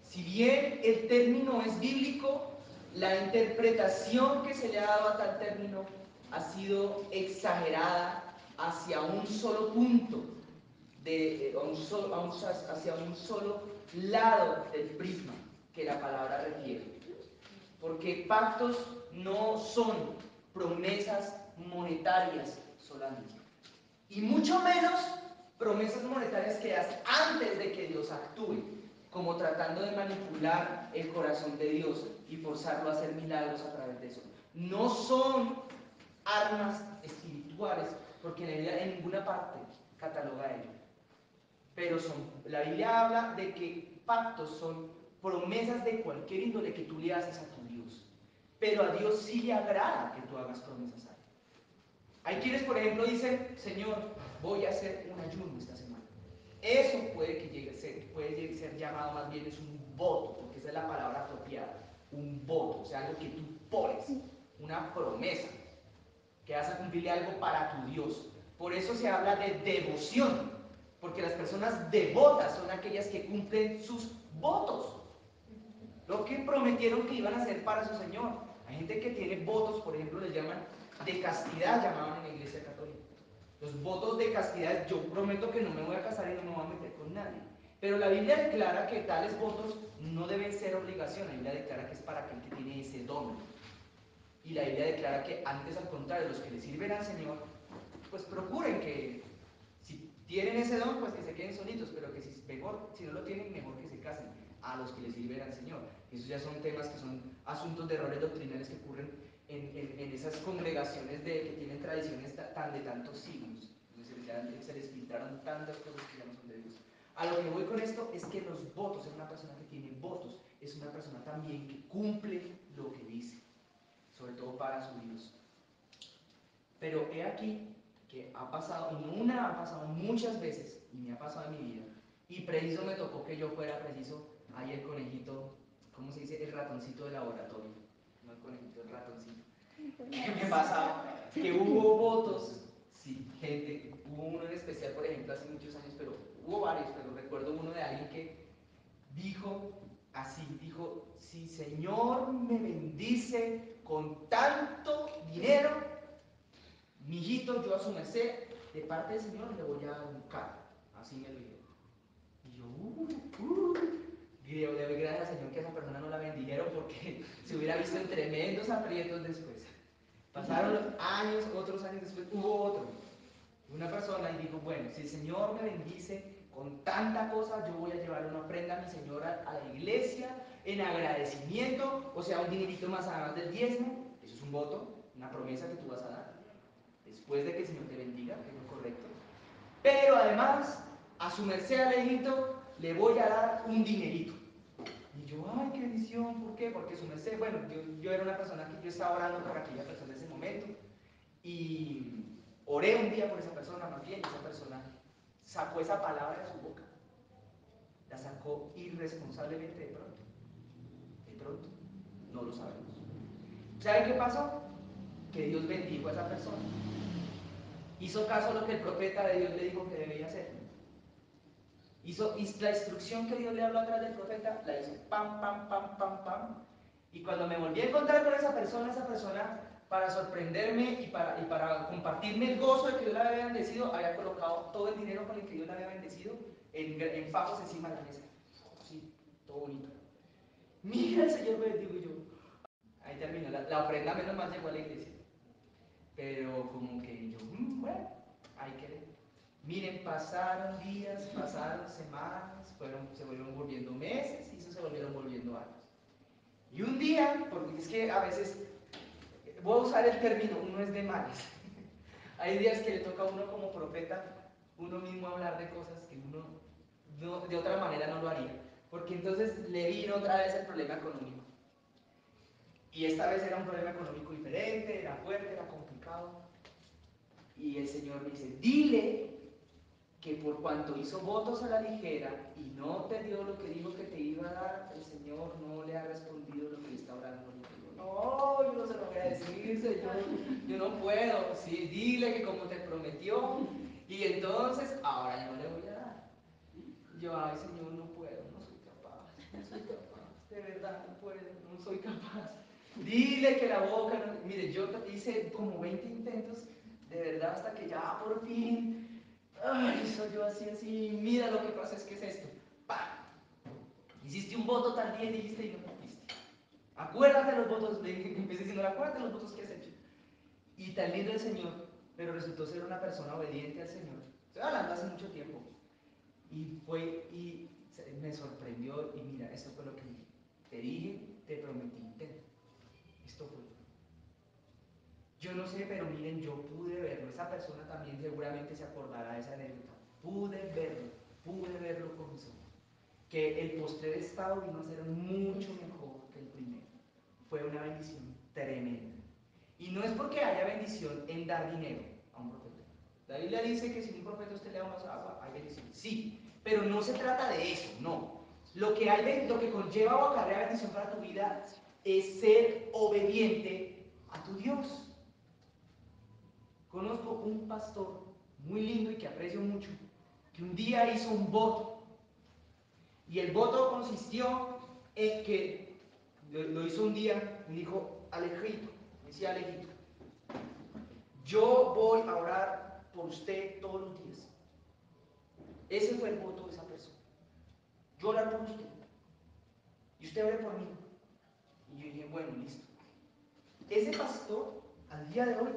si bien el término es bíblico, la interpretación que se le ha dado a tal término ha sido exagerada hacia un solo punto, hacia un solo lado del prisma que la palabra refiere. Porque pactos no son promesas monetarias solamente. Y mucho menos promesas monetarias que das antes de que Dios actúe, como tratando de manipular el corazón de Dios y forzarlo a hacer milagros a través de eso. No son armas espirituales, porque la Biblia en ninguna parte cataloga ello. Pero la Biblia habla de que pactos son promesas de cualquier índole que tú le haces a tu Dios. Pero a Dios sí le agrada que tú hagas promesas a Él. Hay quienes, por ejemplo, dicen, Señor, voy a hacer un ayuno esta semana. Eso puede ser llamado más bien es un voto, porque esa es la palabra apropiada. Un voto, o sea, algo que tú pones, una promesa, que vas a cumplirle algo para tu Dios. Por eso se habla de devoción, porque las personas devotas son aquellas que cumplen sus votos, lo que prometieron que iban a hacer para su Señor. Hay gente que tiene votos, por ejemplo, les llaman de castidad, llamaban en la Iglesia Católica. Los votos de castidad, yo prometo que no me voy a casar y no me voy a meter con nadie. Pero la Biblia declara que tales votos no deben ser obligación, la Biblia declara que es para aquel que tiene ese don. Y la Biblia declara que antes, al contrario, los que le sirven al Señor, pues procuren que si tienen ese don, pues que se queden solitos, pero que si no lo tienen, mejor que se casen a los que le sirven al Señor. Esos ya son temas que son asuntos de errores doctrinales que ocurren en esas congregaciones que tienen tradiciones de tantos siglos. Se les filtraron tantas cosas que ya no son de Dios. A lo que voy con esto es que los votos, es una persona que tiene votos, es una persona también que cumple lo que dice, sobre todo para su Dios. Pero he aquí que ha pasado, y no una, ha pasado muchas veces, y me ha pasado en mi vida, y preciso me tocó que yo fuera preciso, ahí el conejito, ¿cómo se dice? El ratoncito de laboratorio, no el conejito, el ratoncito. ¿Qué me pasaba? Que hubo votos, sí, gente, hubo uno en especial, por ejemplo, hace muchos años, pero hubo varios, pero recuerdo uno de alguien que dijo así, dijo, si Señor me bendice con tanto dinero, mijito, yo a su merced, de parte del Señor le voy a dar un carro. Así me lo dijo. Y yo, le doy gracias al Señor que a esa persona no la bendijeron porque se hubiera visto en tremendos aprietos después. Pasaron los años, otros años después, hubo otro. Una persona y dijo, bueno, si el Señor me bendice con tanta cosa, yo voy a llevar una ofrenda a mi Señor a la iglesia en agradecimiento, o sea, un dinerito más además del diezmo. Eso es un voto, una promesa que tú vas a dar después de que el Señor te bendiga, que es lo correcto. Pero además, a su merced Alejito le voy a dar un dinerito. Y yo, ay, qué bendición, ¿por qué? Porque su merced, bueno, yo era una persona que yo estaba orando por aquella persona en ese momento. Y oré un día por esa persona, más bien, y esa persona sacó esa palabra de su boca. La sacó irresponsablemente de pronto. De pronto, no lo sabemos. ¿Sabe qué pasó? Que Dios bendijo a esa persona. Hizo caso a lo que el profeta de Dios le dijo que debía hacer. Y la instrucción que Dios le habló a través del profeta, la hizo pam, pam, pam, pam, pam. Y cuando me volví a encontrar con esa persona, para sorprenderme y para compartirme el gozo de que Dios la había bendecido, había colocado todo el dinero con el que Dios la había bendecido en fajos encima de la mesa. Sí, todo bonito. Mira, el Señor me bendijo y yo. Ahí terminó. La ofrenda menos mal llegó a la iglesia. Pero como que yo, bueno, ahí quedé. Miren, pasaron días, pasaron semanas, se fueron volviendo meses y eso se volvieron volviendo años. Y un día, porque es que a veces, voy a usar el término, uno es de malas. Hay días que le toca a uno como profeta, uno mismo hablar de cosas que uno de otra manera no lo haría. Porque entonces le vino otra vez el problema económico. Y esta vez era un problema económico diferente, era fuerte, era complicado. Y el Señor me dice, dile que por cuanto hizo votos a la ligera y no te dio lo que dijo que te iba a dar, el Señor no le ha respondido lo que está orando. No, yo no se lo voy a decir, Señor, yo no puedo. Sí, dile que como te prometió, y entonces ahora yo no le voy a dar. Yo, ay, Señor, no puedo, no soy capaz, de verdad no puedo, no soy capaz. Dile que la boca no... Mire, yo hice como 20 intentos, de verdad, hasta que ya por fin... Ay, soy yo así, mira lo que pasa es que es esto. ¡Pah! Hiciste un voto tal día y dijiste y no cumpliste. Acuérdate de los votos, empecé diciendo, acuérdate de los votos que has hecho. Y tan lindo el Señor, pero resultó ser una persona obediente al Señor. Estoy hablando hace mucho tiempo. Y fue, y me sorprendió, y mira, esto fue lo que dije. Te dije, te prometí, esto fue. Yo no sé, pero miren, yo pude verlo. Esa persona también seguramente se acordará de esa anécdota. Pude verlo con mis ojos. Que el postrer estado vino a ser mucho mejor que el primero. Fue una bendición tremenda. Y no es porque haya bendición en dar dinero a un profeta. La Biblia dice que si un profeta usted le da más agua, hay bendición. Sí, pero no se trata de eso, no. Lo que conlleva o acarrea bendición para tu vida es ser obediente a tu Dios. Conozco un pastor muy lindo y que aprecio mucho, que un día hizo un voto. Y el voto consistió en que lo hizo un día y dijo, Alejito, decía Alejito, yo voy a orar por usted todos los días. Ese fue el voto de esa persona. Yo orar por usted. Y usted ore por mí. Y yo dije, bueno, listo. Ese pastor, al día de hoy,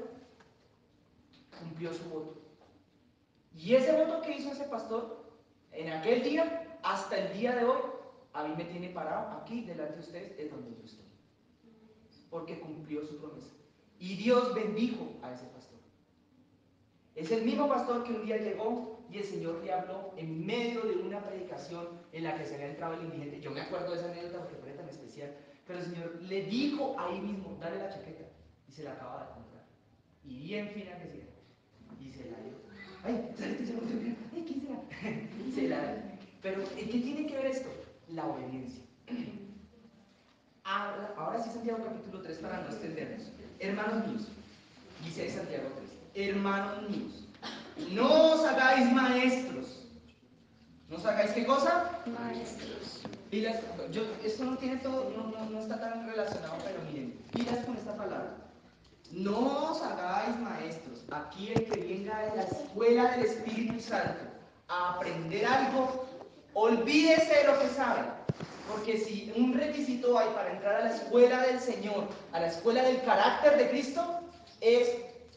cumplió su voto. Y ese voto que hizo ese pastor, en aquel día, hasta el día de hoy, a mí me tiene parado aquí, delante de ustedes, es donde yo estoy. Porque cumplió su promesa. Y Dios bendijo a ese pastor. Es el mismo pastor que un día llegó y el Señor le habló en medio de una predicación en la que se había entrado el indigente. Yo me acuerdo de esa anécdota porque fue tan especial. Pero el Señor le dijo ahí mismo, dale la chaqueta. Y se la acaba de comprar. Y bien fina que sea. Y se la dio. Ay, ¿sabes? Ay, ¿quién será? Se la dio. Pero, ¿en qué tiene que ver esto? La obediencia. Ahora sí, Santiago capítulo 3 para no extendernos. Hermanos míos, dice Santiago 3, hermanos míos, no os hagáis maestros. ¿No os hagáis qué cosa? Maestros. Pilas, esto no tiene todo, no está tan relacionado, pero miren, pilas con esta palabra. No os hagáis maestros. Aquí el que venga de la escuela del Espíritu Santo a aprender algo, olvídese de lo que sabe. Porque si un requisito hay para entrar a la escuela del Señor, a la escuela del carácter de Cristo, es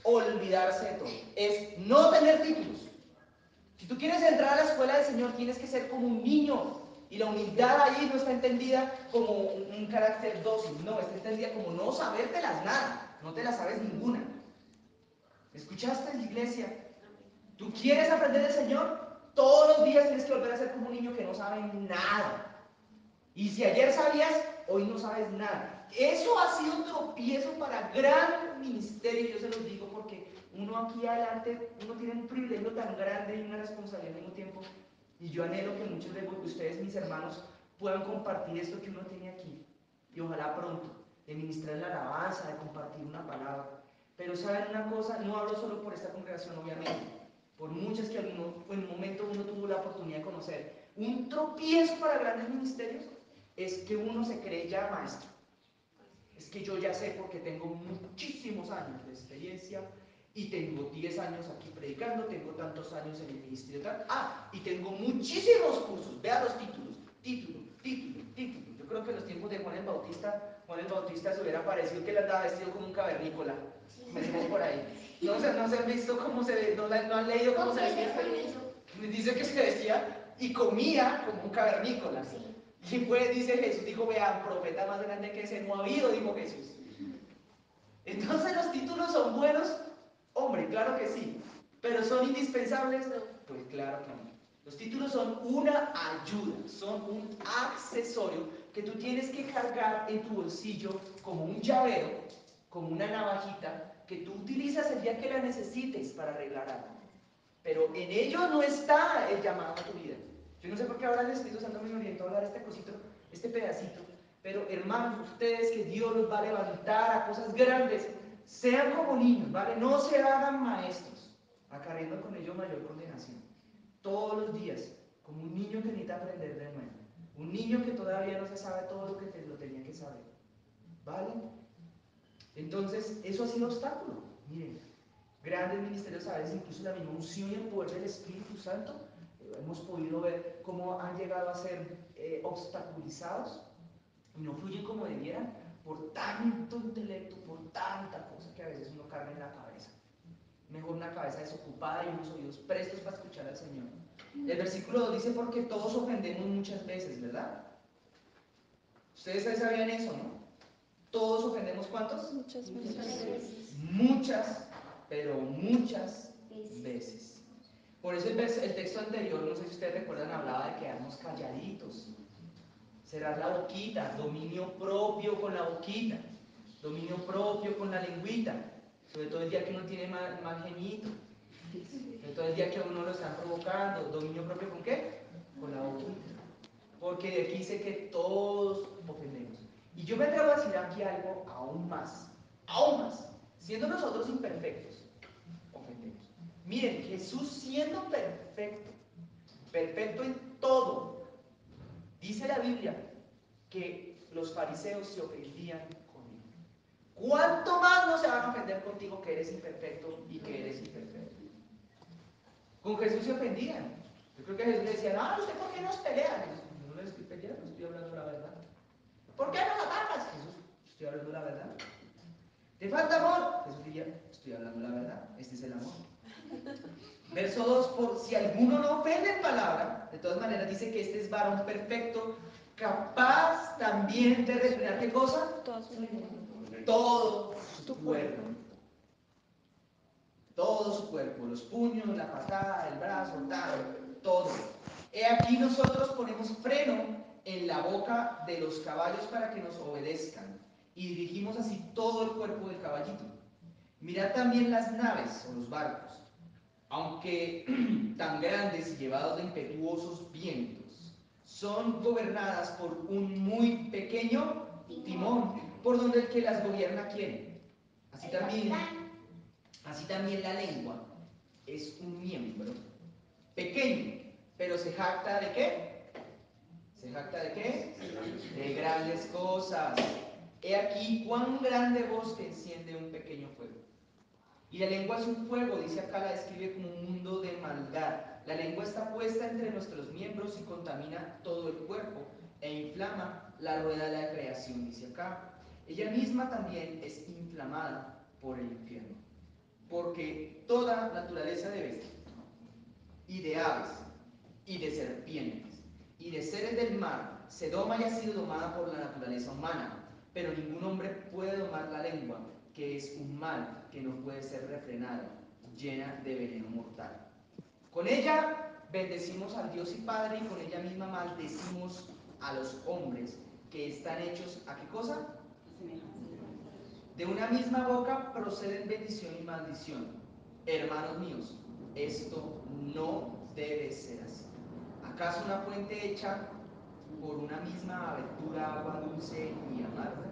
olvidarse de todo. Es no tener títulos. Si tú quieres entrar a la escuela del Señor, tienes que ser como un niño. Y la humildad ahí no está entendida como un carácter dócil, no, está entendida como no sabértelas nada, no te las sabes ninguna. ¿Escuchaste, iglesia? ¿Tú quieres aprender del Señor? Todos los días tienes que volver a ser como un niño que no sabe nada. Y si ayer sabías, hoy no sabes nada. Eso ha sido un tropiezo para gran ministerio, yo se los digo porque uno aquí adelante, uno tiene un privilegio tan grande y una responsabilidad al mismo tiempo. Y yo anhelo que muchos de ustedes, mis hermanos, puedan compartir esto que uno tiene aquí. Y ojalá pronto, de ministrar la alabanza, de compartir una palabra. Pero saben una cosa, no hablo solo por esta congregación, obviamente, por muchas que en un momento uno tuvo la oportunidad de conocer. Un tropiezo para grandes ministerios es que uno se cree ya maestro. Es que yo ya sé porque tengo muchísimos años de experiencia y tengo 10 años aquí predicando, tengo tantos años en el ministerio tal. Ah, y tengo muchísimos cursos. Vea los títulos, título. Yo creo que en los tiempos de Juan el Bautista se hubiera parecido que él andaba vestido como un cavernícola. Como por ahí. No se han visto cómo se ve, no han leído cómo se vestía. Dice que se vestía y comía como un cavernícola. Y pues dice Jesús, dijo, vean, profeta más grande que ese no ha habido, dijo Jesús. Entonces los títulos son buenos, hombre, claro que sí, pero ¿son indispensables? Pues claro que no. Los títulos son una ayuda, son un accesorio que tú tienes que cargar en tu bolsillo como un llavero, como una navajita, que tú utilizas el día que la necesites para arreglar algo. Pero en ello no está el llamado a tu vida. Yo no sé por qué ahora el Espíritu Santo me orientó a hablar este cosito, este pedacito, pero hermanos, ustedes, que Dios los va a levantar a cosas grandes, sean como niños, ¿vale? No se hagan maestros, acarreando con ello mayor condenación. Todos los días, como un niño que necesita aprender de nuevo, un niño que todavía no se sabe todo lo que lo tenía que saber, ¿vale? Entonces, eso ha sido obstáculo. Miren, grandes ministerios a veces, incluso la misma unción y el poder del Espíritu Santo, hemos podido ver cómo han llegado a ser obstaculizados y no fluyen como debieran por tanto intelecto, por tanta cosa que a veces uno carga en la cabeza. Mejor una cabeza desocupada y unos oídos prestos para escuchar al Señor. El versículo 2 dice, porque todos ofendemos muchas veces, ¿verdad? Ustedes sabían eso, ¿no? Todos ofendemos, ¿cuántos? Muchas veces. Muchas, pero muchas veces. Por eso el texto anterior, no sé si ustedes recuerdan, hablaba de quedarnos calladitos, cerrar la boquita, dominio propio con la boquita, dominio propio con la lengüita, sobre todo el día que uno tiene mal genito, sobre todo el día que a uno lo están provocando. ¿Dominio propio con qué? Con la boquita. Porque de aquí dice que todos ofendemos. Y yo me atrevo a decir aquí algo aún más, siendo nosotros imperfectos, ofendemos. Miren, Jesús siendo perfecto, perfecto en todo, dice la Biblia que los fariseos se ofendían con él. ¿Cuánto más no se van a ofender contigo que eres imperfecto y que eres imperfecto? Con Jesús se ofendían. Yo creo que Jesús le decía, no, ¿usted por qué nos pelea? Jesús, no le estoy peleando, estoy hablando la verdad. ¿Por qué nos atacas? Jesús, estoy hablando la verdad. ¿Te falta amor? Jesús diría, estoy hablando la verdad, este es el amor. Verso 2, por si alguno no ofende en palabra, de todas maneras dice que este es varón perfecto, capaz también de refrenar, ¿qué cosa? Todo su cuerpo. Todo su cuerpo, los puños, la patada, el brazo, todo. He aquí nosotros ponemos freno en la boca de los caballos para que nos obedezcan, y dirigimos así todo el cuerpo del caballito. Mirad también las naves o los barcos, aunque tan grandes y llevados de impetuosos vientos, son gobernadas por un muy pequeño timón, por donde el que las gobierna quiere. Así también la lengua es un miembro pequeño, pero se jacta ¿de qué? ¿Se jacta de qué? De grandes cosas. He aquí cuán grande bosque enciende un pequeño fuego. Y la lengua es un fuego, dice acá, la describe como un mundo de maldad. La lengua está puesta entre nuestros miembros y contamina todo el cuerpo e inflama la rueda de la creación, dice acá. Ella misma también es inflamada por el infierno, porque toda naturaleza de bestias y de aves y de serpientes y de seres del mar se doma y ha sido domada por la naturaleza humana, pero ningún hombre puede domar la lengua, que es un mal que no puede ser refrenado, llena de veneno mortal. Con ella bendecimos al Dios y Padre, y con ella misma maldecimos a los hombres que están hechos ¿a qué cosa? De una misma boca proceden bendición y maldición. Hermanos míos, esto no debe ser así. ¿Acaso una fuente hecha por una misma abertura agua dulce y amarga?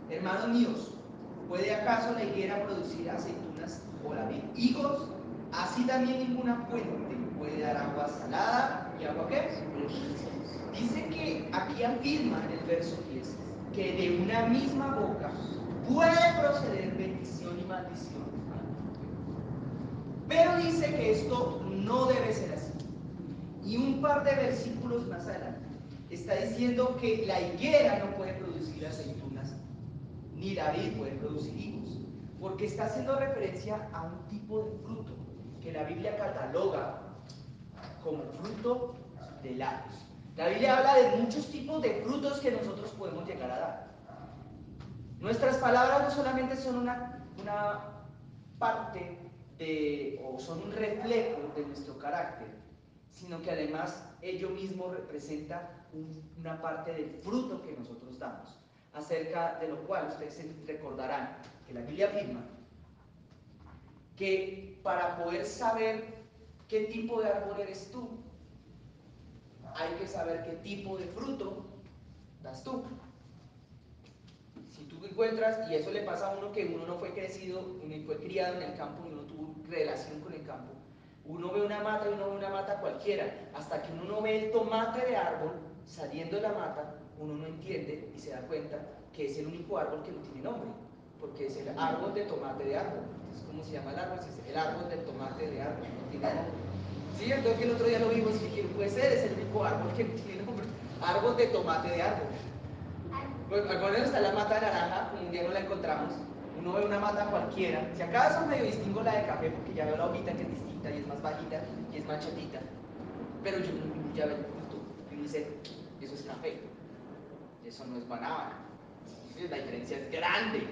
Hermanos míos, ¿puede acaso la higuera producir aceitunas o la vid higos? Así también ninguna fuente puede dar agua salada y agua ¿qué? Dice que aquí afirma en el verso 10 que de una misma boca puede proceder bendición y maldición. Pero dice que esto no debe ser así. Y un par de versículos más adelante está diciendo que la higuera no puede producir aceitunas, ni David puede producir higos, porque está haciendo referencia a un tipo de fruto que la Biblia cataloga como fruto de labios. La Biblia habla de muchos tipos de frutos que nosotros podemos llegar a dar. Nuestras palabras no solamente son una parte o son un reflejo de nuestro carácter, sino que además ello mismo representa una parte del fruto que nosotros damos, acerca de lo cual ustedes se recordarán que la Biblia afirma que para poder saber qué tipo de árbol eres tú, hay que saber qué tipo de fruto das tú. Si tú encuentras, y eso le pasa a uno que uno no fue crecido, uno fue criado en el campo y uno tuvo relación con el campo, uno ve una mata y uno ve una mata cualquiera, hasta que uno no ve el tomate de árbol saliendo de la mata, uno no entiende y se da cuenta que es el único árbol que no tiene nombre, porque es el árbol de tomate de árbol. Entonces, ¿cómo se llama el árbol? Es el árbol del tomate de árbol, no tiene nombre. Sí, entonces que el otro día lo vimos y dije, puede ser, es el único árbol que no tiene nombre, árbol de tomate de árbol. Pues cuando está la mata de naranja, como un día no la encontramos, uno ve una mata cualquiera, si acaso medio distingo la de café porque ya veo la hojita que es distinta y es más bajita y es más chatita, pero yo ya veo el fruto y uno dice, eso es café, eso no es guanábana, la diferencia es grande,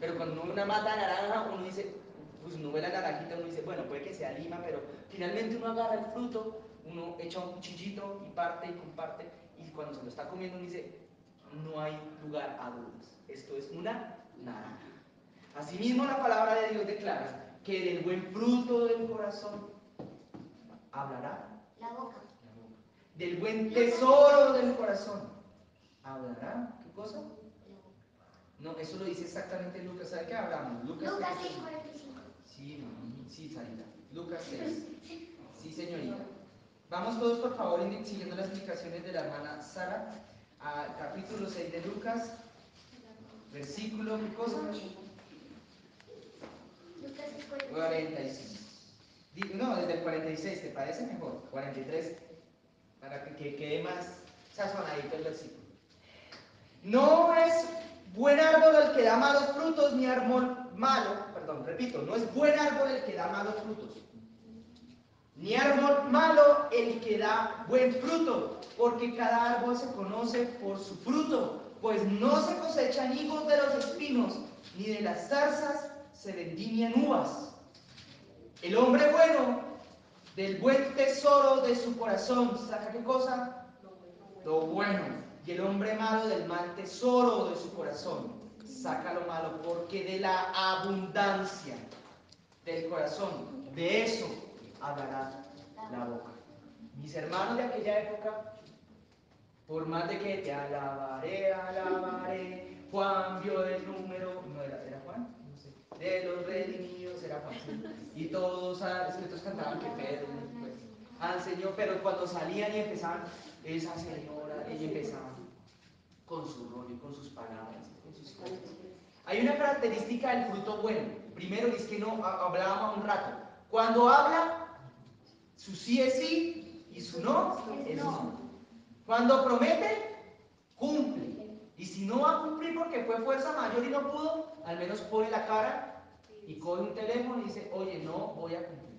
pero cuando uno ve una mata de naranja, uno dice, pues uno ve la naranjita, uno dice, bueno, puede que sea lima, pero finalmente uno agarra el fruto, uno echa un cuchillito y parte y comparte, y cuando se lo está comiendo uno dice, no hay lugar a dudas, esto es una naranja. Asimismo, la palabra de Dios declara que del buen fruto del corazón hablará La boca. del buen tesoro del corazón hablará, ¿qué cosa? No, eso lo dice exactamente Lucas. ¿Sabe qué hablamos? Lucas 6:45. Sí, sí, Sarita. Lucas 6. Sí, señorita. Vamos todos, por favor, siguiendo las indicaciones de la hermana Sara, al capítulo 6 de Lucas, versículo, ¿qué cosa? Lucas 6:45. 45. No, desde el 46, ¿te parece mejor? 43, para que quede más sazonadito el versículo. No es buen árbol el que da malos frutos, ni árbol malo, perdón, repito, no es buen árbol el que da malos frutos, ni árbol malo el que da buen fruto, porque cada árbol se conoce por su fruto, pues no se cosechan higos de los espinos, ni de las zarzas se vendimian uvas. El hombre bueno, del buen tesoro de su corazón, ¿saca qué cosa? Lo bueno. Y el hombre malo del mal tesoro de su corazón, saca lo malo, porque de la abundancia del corazón, de eso hablará la boca. Mis hermanos de aquella época, por más de que te alabaré, Juan vio el número, no era Juan, no sé, de los redimidos, era Juan, sí. Y todos, es que todos cantaban que Pedro, pues, al Señor, pero cuando salían y empezaban, esa señora, ella empezaba con su rollo, con sus palabras, con sus cosas. Hay una característica del fruto bueno. Primero, es que no hablábamos un rato. Cuando habla, su sí es sí y su no es no. Cuando promete, cumple. Y si no va a cumplir porque fue fuerza mayor y no pudo, al menos pone la cara y coge un teléfono y dice, oye, no voy a cumplir.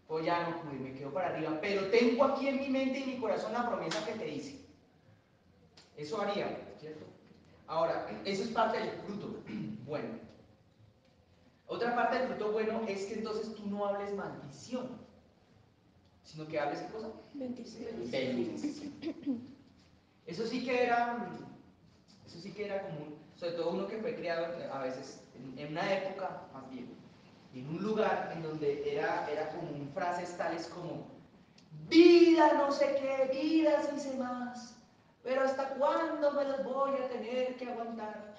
O ya no pude, me quedo para arriba. Pero tengo aquí en mi mente y mi corazón la promesa que te hice. Eso haría, ¿cierto? Ahora, eso es parte del fruto bueno. Otra parte del fruto bueno es que entonces tú no hables maldición, sino que hables ¿qué cosa? Bendición. Eso sí que era común, sobre todo uno que fue criado a veces en una época, más bien, en un lugar en donde era común frases tales como vida no sé qué, vida se hice más, pero ¿hasta cuándo me los voy a tener que aguantar?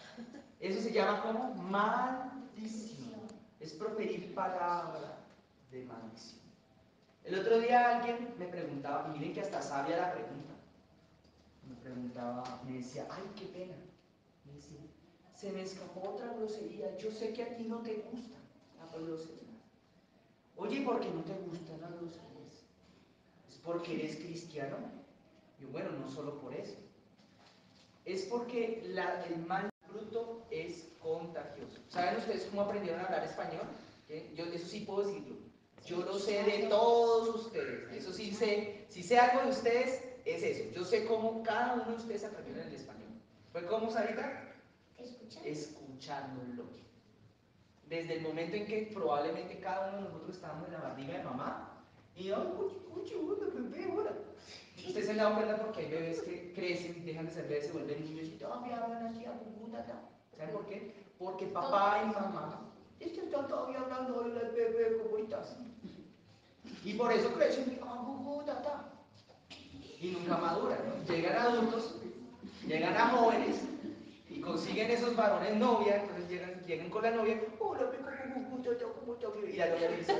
Eso se llama como maldición. Es proferir palabra de maldición. El otro día alguien me preguntaba, y miren que hasta sabia la pregunta, me preguntaba, me decía, ay, qué pena. Me decía, se me escapó otra grosería, yo sé que a ti no te gusta la grosería. Oye, ¿por qué no te gustan las groserías? ¿Es porque eres cristiano? Y bueno, no solo por eso. Es porque el mal bruto es contagioso. ¿Saben ustedes cómo aprendieron a hablar español? ¿Qué? Yo eso sí puedo decirlo. Yo lo sé de todos ustedes. Eso sí sé. Si sé algo de ustedes, es eso. Yo sé cómo cada uno de ustedes aprendieron el español. ¿Fue cómo, Sarita? Escuchándolo. Desde el momento en que probablemente cada uno de nosotros estábamos en la barriga de mamá y ay, bebé, hola. Ustedes se han dado cuenta porque hay bebés que crecen, dejan de ser bebés, se vuelven niños y todavía hablan así, ¿saben por qué? Porque papá y mamá están todavía hablando hoy las bebés como estás. Y por eso crecen y nunca maduran, ¿no? Llegan adultos, llegan a jóvenes y consiguen esos varones novia, entonces llegan con la novia, hola, y la novia le dice,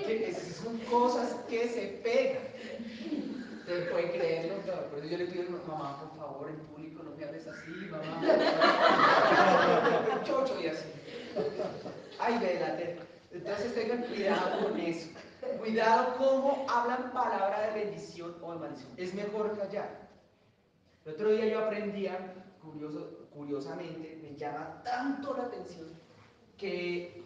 que son cosas que se pegan. Ustedes pueden creerlo, no, por eso yo le pido a mamá, por favor, en público no me hables así, mamá, chocho y así. Ay, vélate. Entonces tengan cuidado con eso. Cuidado cómo hablan palabra de bendición o de maldición. Es mejor callar. El otro día yo aprendía, curiosamente, me llama tanto la atención que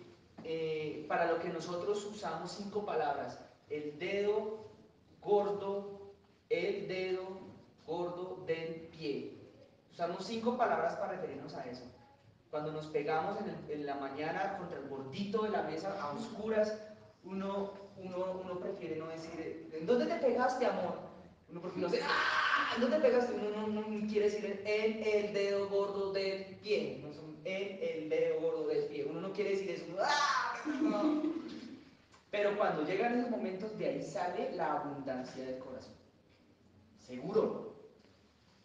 para lo que nosotros usamos 5 palabras, el dedo gordo del pie. Usamos 5 palabras para referirnos a eso. Cuando nos pegamos en la mañana contra el bordito de la mesa a oscuras, uno prefiere no decir, ¿en dónde te pegaste, amor? Uno prefiere no decir, ¡ah! ¿En dónde te pegaste? Uno no quiere decir en el dedo gordo del pie. No son en el dedo gordo del pie. Uno no quiere decir eso. ¡Ah! No. Pero cuando llegan esos momentos, de ahí sale la abundancia del corazón. Seguro,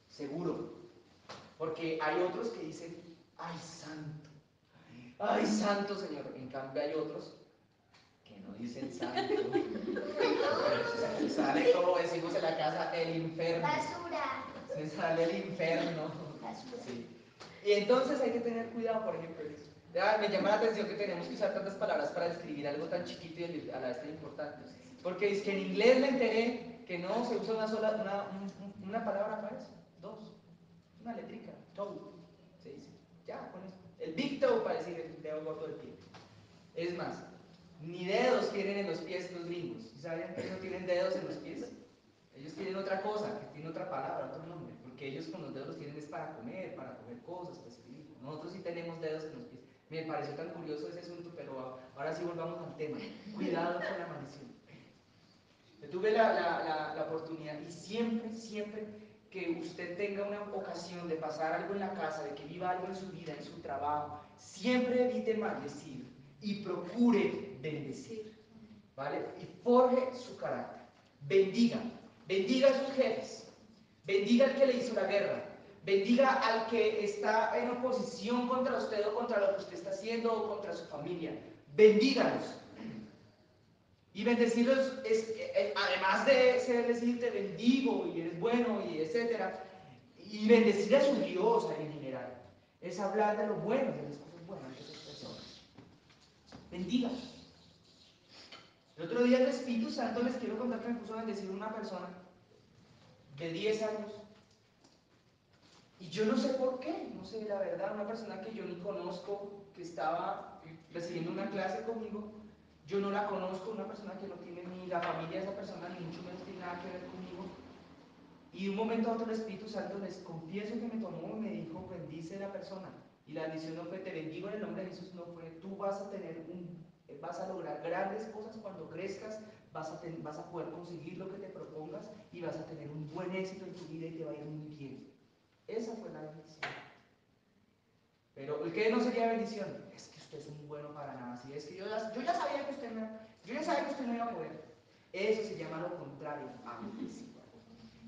seguro. Porque hay otros que dicen, ay santo Señor. En cambio hay otros que no dicen santo. Se sale, como decimos en la casa, el infierno. Basura. Se sale el infierno. Basura. Sí. Y entonces hay que tener cuidado, por ejemplo, en eso. Me llama la atención que tenemos que usar tantas palabras para describir algo tan chiquito y a la vez tan importante. Porque es que en inglés me enteré que no se usa una palabra para eso. 2. Una letrica. Toe. Se dice. Ya, con eso. El big toe para decir el dedo gordo del pie. Es más, ni dedos tienen en los pies los gringos. ¿Saben que no tienen dedos en los pies? Ellos tienen otra cosa, que tiene otra palabra, otro nombre. Porque ellos con los dedos los tienen es para comer cosas, para escribir. Nosotros sí tenemos dedos en los pies. Me pareció tan curioso ese asunto, pero ahora sí volvamos al tema. Cuidado con la maldición. Yo tuve la oportunidad y siempre que usted tenga una ocasión de pasar algo en la casa, de que viva algo en su vida, en su trabajo, siempre evite maldecir y procure bendecir, ¿vale? Y forje su carácter. Bendiga a sus jefes, bendiga al que le hizo la guerra, bendiga al que está en oposición contra usted o contra lo que usted está haciendo o contra su familia. Bendígalos. Y bendecirlos es, además de ser decir te bendigo y eres bueno y etcétera, y bendecir a su Dios en general, es hablar de lo bueno, de las cosas buenas de esas personas. Bendígalos. El otro día el Espíritu Santo, les quiero contar que me puso a bendecir a una persona de 10 años. Y yo no sé por qué, no sé, la verdad, una persona que yo ni conozco, que estaba recibiendo una clase conmigo, yo no la conozco, una persona que no tiene ni la familia de esa persona, ni mucho menos tiene nada que ver conmigo. Y de un momento a otro el Espíritu Santo, les confieso que me tomó y me dijo, bendice a la persona. Y la bendición no fue, te bendigo en el nombre de Jesús, no fue, tú vas a lograr grandes cosas cuando crezcas, vas a poder conseguir lo que te propongas y vas a tener un buen éxito en tu vida y te va a ir muy bien. Esa fue la bendición. Pero el que no sería bendición, es que usted es un bueno para nada. Si es que yo ya sabía que usted no iba a poder. Eso se llama lo contrario, a bendición.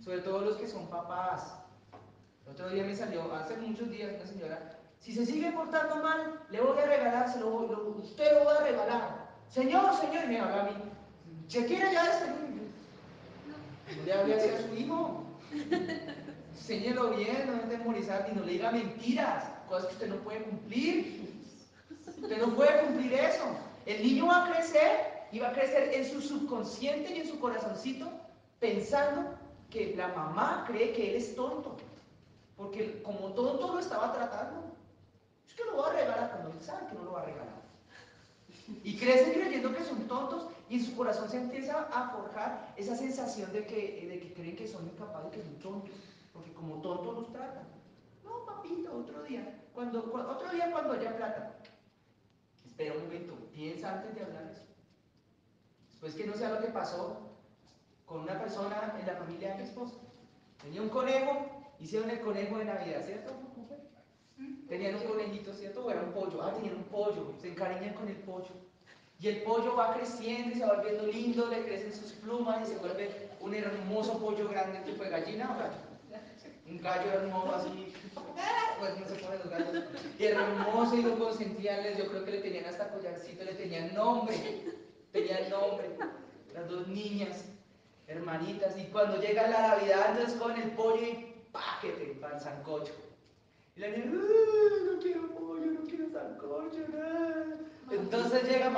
Sobre todo los que son papás. El otro día me salió, hace muchos días, una señora, si se sigue portando mal, le voy a regalar, usted lo va a regalar. Señor, y me habla a mí. ¿Se quiere ya este niño? No le hable así a su hijo. Enséñelo bien, no es memorizar, ni no le diga mentiras, cosas que usted no puede cumplir. Usted no puede cumplir eso. El niño va a crecer y va a crecer en su subconsciente y en su corazoncito pensando que la mamá cree que él es tonto. Porque como tonto lo estaba tratando. Es que lo va a regalar cuando él sabe que no lo va a regalar. Y crecen creyendo que son tontos y en su corazón se empieza a forjar esa sensación de que creen que son incapaces y que son tontos. Porque como tontos los tratan. No, papito, otro día. Otro día cuando haya plata. Espera un momento, piensa antes de hablar eso. Después que no sea lo que pasó con una persona en la familia de mi esposo. Tenía un conejo, hicieron el conejo de Navidad, ¿cierto? Tenían un conejito, ¿cierto? O era un pollo. Ah, tenían un pollo, se encariñan con el pollo. Y el pollo va creciendo y se va volviendo lindo, le crecen sus plumas y se vuelve un hermoso pollo grande, tipo de gallina o gallo. Un gallo hermoso así, pues no se pone los gallos. Y hermoso y lo consentían, yo creo que le tenían hasta collarcito, le tenían nombre. Tenían nombre. Las dos niñas, hermanitas. Y cuando llega la Navidad, entonces con el pollo y ¡páquete! Para el sancocho. Y la niña, no quiero pollo, no quiero sancocho, nada. Entonces llega la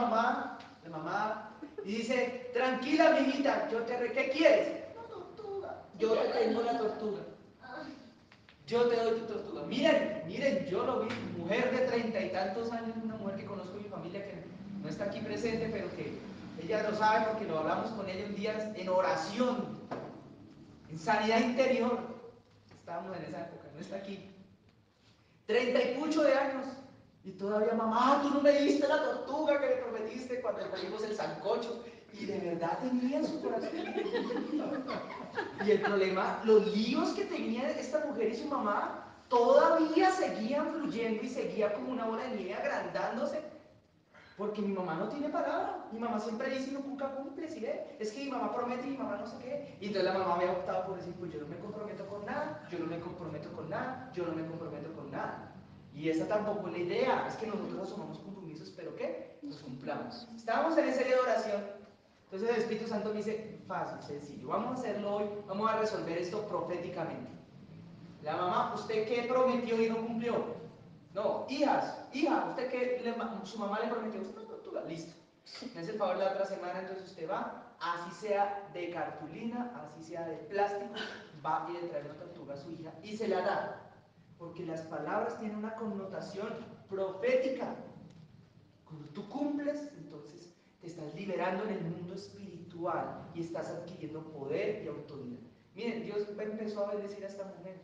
mamá, y dice, tranquila, mijita, ¿qué quieres? Una tortuga. Yo te tengo la tortuga. Yo te doy tu tortuga. Miren, yo lo vi, mujer de 30 y tantos años, una mujer que conozco en mi familia que no está aquí presente, pero que ella lo sabe porque lo hablamos con ella un día en oración, en sanidad interior. Estábamos en esa época, no está aquí. 30 y mucho de años. Y todavía, mamá, tú no me diste la tortuga que le prometiste cuando comimos el sancocho. Y de verdad tenía en su corazón. Y el problema, los líos que tenía esta mujer y su mamá, todavía seguían fluyendo y seguía como una bola de nieve agrandándose. Porque mi mamá no tiene palabra. Mi mamá siempre dice y nunca cumple, ¿sí ve? Es que mi mamá promete y mi mamá no sé qué. Y entonces la mamá había optado por decir, pues yo no me comprometo con nada, yo no me comprometo con nada, yo no me comprometo con nada. Y esa tampoco es la idea, es que nosotros asumamos compromisos, pero ¿qué? Los cumplamos. Estábamos en ese día de oración, entonces el Espíritu Santo me dice, fácil, sencillo, vamos a hacerlo hoy, vamos a resolver esto proféticamente. La mamá, ¿usted qué prometió y no cumplió? No, hija, ¿usted qué su mamá le prometió? Usted una tortuga, listo. Me hace el favor la otra semana, entonces usted va, así sea de cartulina, así sea de plástico, va y le trae una tortuga a su hija y se la da. Porque las palabras tienen una connotación profética. Cuando tú cumples, entonces te estás liberando en el mundo espiritual y estás adquiriendo poder y autoridad. Miren, Dios empezó a bendecir a esta mujer.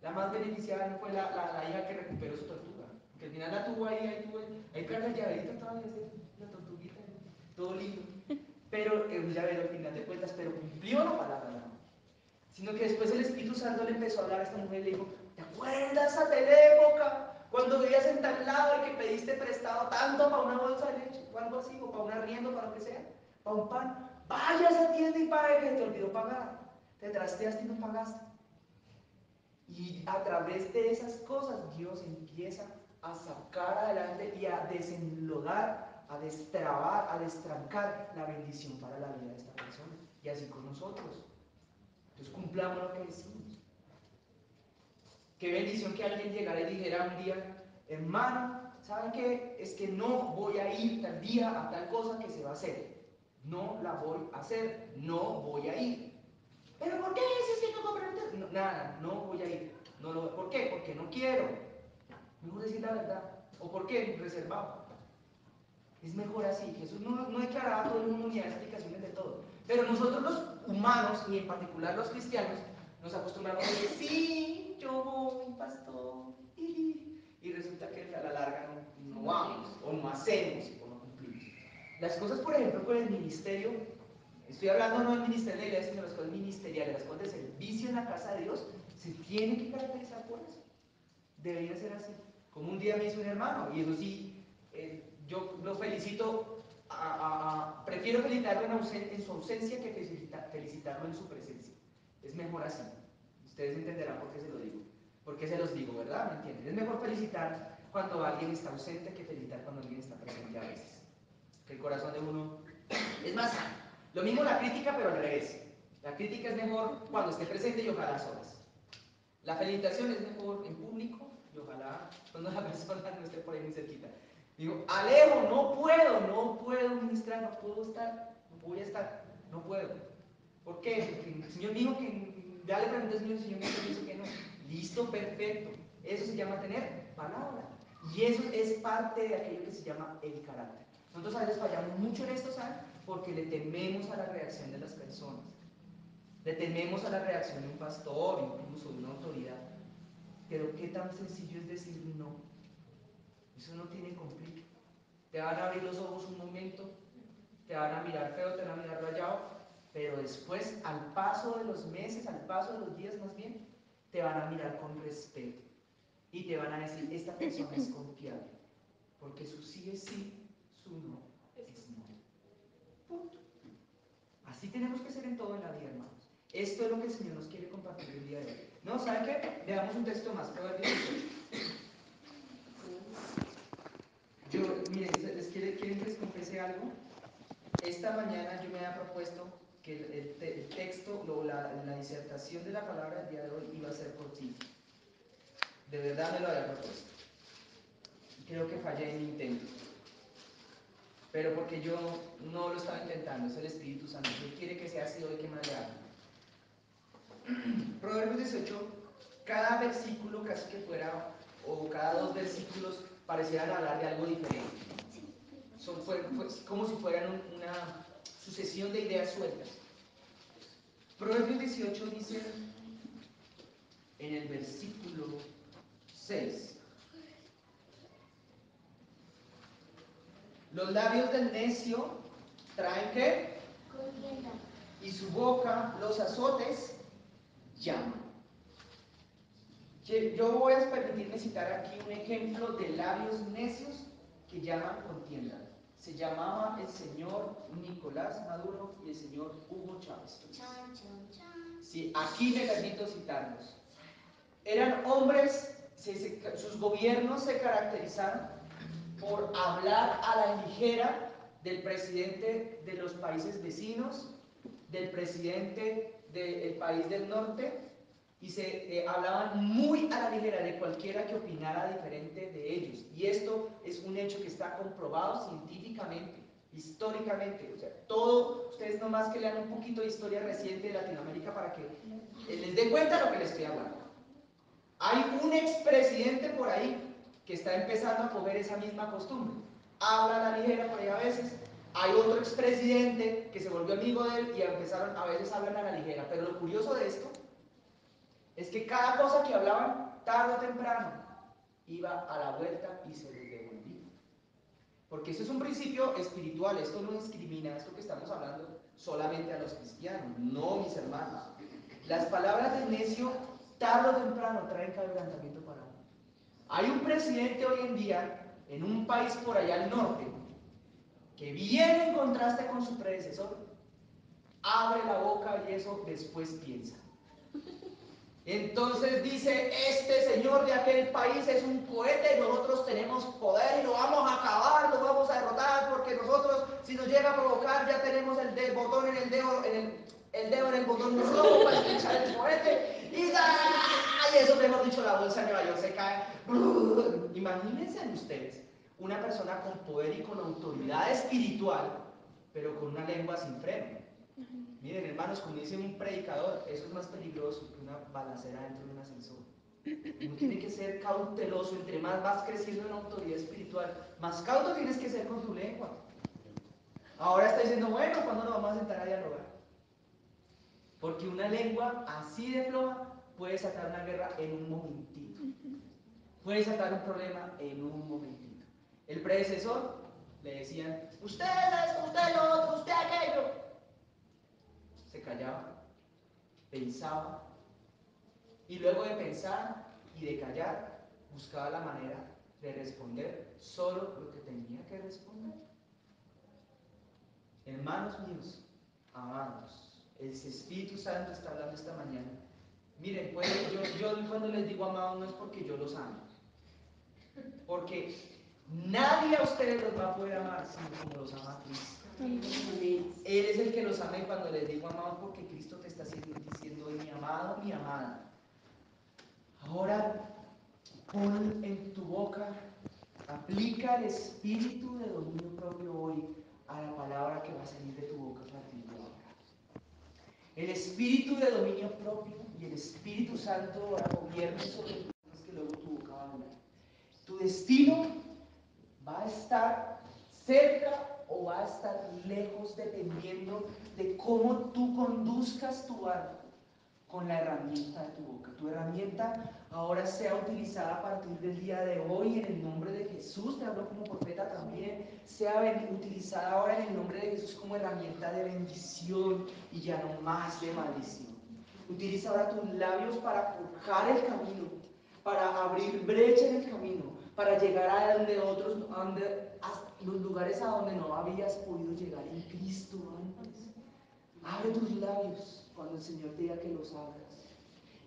La más beneficiada no fue la hija que recuperó su tortuga. Que al final la tuvo ahí carga el llaverito todavía, la tortuguita, todo lindo. Pero el llavero al final de cuentas, pero cumplió la palabra, ¿no? Sino que después el Espíritu Santo le empezó a hablar a esta mujer y le dijo, ¿te acuerdas a tal época? Cuando vivías en tal lado y que pediste prestado tanto para una bolsa de leche o algo así, o para un arriendo, para lo que sea, para un pan. Vaya a esa tienda y pague, que te olvidó pagar. Te trasteaste y no pagaste. Y a través de esas cosas Dios empieza a sacar adelante y a desenlodar, a destrabar, a destrancar la bendición para la vida de esta persona. Y así con nosotros. Entonces cumplamos lo que decimos. Qué bendición que alguien llegara y dijera un día, hermano, ¿saben qué? Es que no voy a ir tal día a tal cosa que se va a hacer. No la voy a hacer, no voy a ir. ¿Pero por qué? Si es que no comprometes. No, nada, no voy a ir. ¿Por qué? Porque no quiero. Mejor decir la verdad. ¿O por qué? Reservado. Es mejor así. Jesús no declaraba a todo el mundo ni a explicaciones de todo. Pero nosotros los humanos, y en particular los cristianos, nos acostumbramos a decir, sí, yo voy, pastor. Y resulta que a la larga no vamos, o no hacemos, o no cumplimos. Las cosas, por ejemplo, con el ministerio, estoy hablando no del ministerio de la iglesia, sino de las cosas ministeriales, las cosas de servicio en la casa de Dios, se tienen que caracterizar por eso. Debería ser así. Como un día me hizo un hermano, y eso sí, yo lo felicito, prefiero felicitarlo en su ausencia que felicitarlo en su presencia. Es mejor así. Ustedes entenderán por qué se lo digo. ¿Por qué se los digo, verdad? ¿Me entienden? Es mejor felicitar cuando alguien está ausente que felicitar cuando alguien está presente a veces. Que el corazón de uno es más sano. Lo mismo la crítica, pero al revés. La crítica es mejor cuando esté presente y ojalá a solas. La felicitación es mejor en público y ojalá cuando la persona no esté por ahí muy cerquita. Digo, Alejo, no puedo ministrar, no puedo estar, no voy a estar, no puedo. ¿Por qué? Porque el Señor dijo que, ya le pregunté al Señor, el Señor me dice que no. Listo, perfecto. Eso se llama tener palabra. Y eso es parte de aquello que se llama el carácter. Nosotros a veces fallamos mucho en esto, ¿saben? Porque le tememos a la reacción de las personas. Le tememos a la reacción de un pastor, incluso de una autoridad. Pero qué tan sencillo es decir no. Eso no tiene complique. Te van a abrir los ojos un momento, te van a mirar feo, te van a mirar rayado, pero después, al paso de los meses, al paso de los días más bien, te van a mirar con respeto y te van a decir, esta persona es confiable, porque su sí es sí, su no es no. Punto. Así tenemos que ser en todo en la vida, hermanos. Esto es lo que el Señor nos quiere compartir el día de hoy. No, ¿saben qué? Le damos un texto más, Proverbios 18. Miren, ¿quieren que les confese algo? Esta mañana yo me había propuesto que el texto, la disertación de la palabra del día de hoy iba a ser cortito. De verdad me lo había propuesto. Creo que fallé en mi intento. Pero porque yo no lo estaba intentando, es el Espíritu Santo. Él quiere que sea así hoy que más le haga. Proverbios 18, cada versículo casi que fuera, o cada 2 versículos parecieran hablar de algo diferente. Fue como si fueran una sucesión de ideas sueltas. Proverbios 18 dice en el versículo 6: los labios del necio traen ¿qué? Contienda. Y su boca, los azotes, llaman. Yo voy a permitirme citar aquí un ejemplo de labios necios que llaman contienda. Se llamaba el señor Nicolás Maduro y el señor Hugo Chávez. Chan, chan, chan. Sí, aquí me permito citarlos. Eran hombres, sus gobiernos se caracterizaron por hablar a la ligera del presidente de los países vecinos, del presidente del país del norte, y se hablaban muy a la ligera de cualquiera que opinara diferente de ellos. Y esto es un hecho que está comprobado científicamente, históricamente. O sea, todo, ustedes nomás que lean un poquito de historia reciente de Latinoamérica para que les den cuenta de lo que les estoy hablando. Hay un expresidente por ahí que está empezando a coger esa misma costumbre. Habla a la ligera por ahí a veces. Hay otro expresidente que se volvió amigo de él y empezaron, a veces hablan a la ligera. Pero lo curioso de esto es que cada cosa que hablaban, tarde o temprano, iba a la vuelta y se les devolvía. Porque eso es un principio espiritual, esto no discrimina, esto que estamos hablando solamente a los cristianos, no mis hermanos. Las palabras del necio, tarde o temprano, traen quebrantamiento para uno. Hay un presidente hoy en día, en un país por allá al norte, que viene en contraste con su predecesor, abre la boca y eso después piensa. Entonces dice, este señor de aquel país es un cohete y nosotros tenemos poder y lo vamos a acabar, lo vamos a derrotar, porque nosotros, si nos llega a provocar, ya tenemos el botón en el dedo, el dedo en el botón rojo para escuchar el cohete, y eso, mejor dicho, la bolsa de Nueva York se cae. Imagínense ustedes, una persona con poder y con autoridad espiritual, pero con una lengua sin freno. Miren, hermanos, como dice un predicador, eso es más peligroso que una balacera dentro de un ascensor. Uno tiene que ser cauteloso. Entre más vas creciendo en autoridad espiritual, más cauto tienes que ser con tu lengua. Ahora está diciendo, bueno, ¿cuándo nos vamos a sentar a dialogar? Porque una lengua así de floja puede sacar una guerra en un momentito. Puede sacar un problema en un momentito. El predecesor le decían, usted es esto, usted lo otro, usted aquello. Se callaba, pensaba, y luego de pensar y de callar, buscaba la manera de responder solo lo que tenía que responder. Hermanos míos, amados, el Espíritu Santo está hablando esta mañana. Miren, pues, yo cuando les digo amados no es porque yo los amo, porque nadie a ustedes los va a poder amar sino como los ama Cristo. Amén. Él es el que los ama y cuando les digo amados porque Cristo te está diciendo hoy, mi amado, mi amada. Ahora pon en tu boca, aplica el espíritu de dominio propio hoy a la palabra que va a salir de tu boca a partir de ahora. El espíritu de dominio propio y el Espíritu Santo ahora gobiernen sobre tus cosas que luego tu boca va a hablar. Tu destino va a estar cerca o va a estar lejos dependiendo de cómo tú conduzcas tu barco con la herramienta de tu boca. Tu herramienta ahora sea utilizada a partir del día de hoy en el nombre de Jesús, te hablo como profeta también, sea utilizada ahora en el nombre de Jesús como herramienta de bendición y ya no más de maldición. Utiliza ahora tus labios para forjar el camino, para abrir brecha en el camino, para llegar a donde otros, a los lugares a donde no habías podido llegar en Cristo antes. Abre tus labios cuando el Señor te diga que los abras.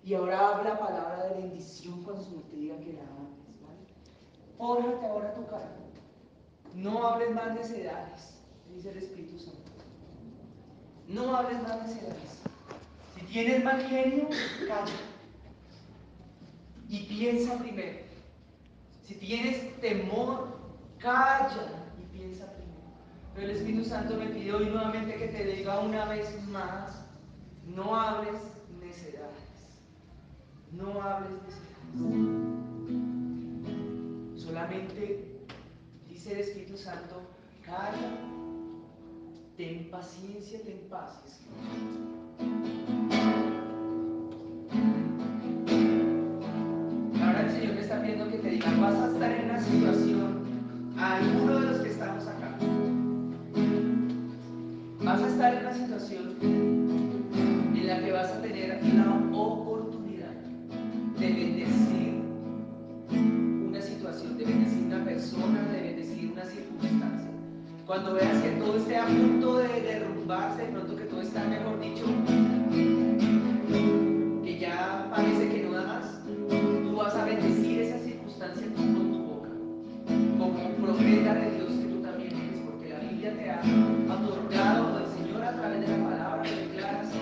Y ahora habla palabra de bendición cuando el Señor te diga que la hables, ¿vale? Fórjate ahora tu cara. No hables más necedades, dice el Espíritu Santo. No hables más necedades. Si tienes mal genio, calla. Y piensa primero. Si tienes temor, calla y piensa primero. Pero el Espíritu Santo me pide hoy nuevamente que te diga una vez más, no hables necedades. No hables necedades. Solamente, dice el Espíritu Santo, calla, ten paciencia, ten paz. Ahora el Señor me está pidiendo que te diga, vas a estar en una situación, alguno de los que estamos acá, vas a estar en una situación en la que vas a tener la oportunidad de bendecir una situación, de bendecir una persona, de bendecir una circunstancia. Cuando veas que todo esté a punto de derrumbarse, de pronto que todo está, mejor dicho, que ya parece que no da más, tú vas a bendecir esa circunstancia con tu boca, como un profeta de Dios que tú también eres, porque la Biblia te ha otorgado, el Señor a través de la palabra lo declara así,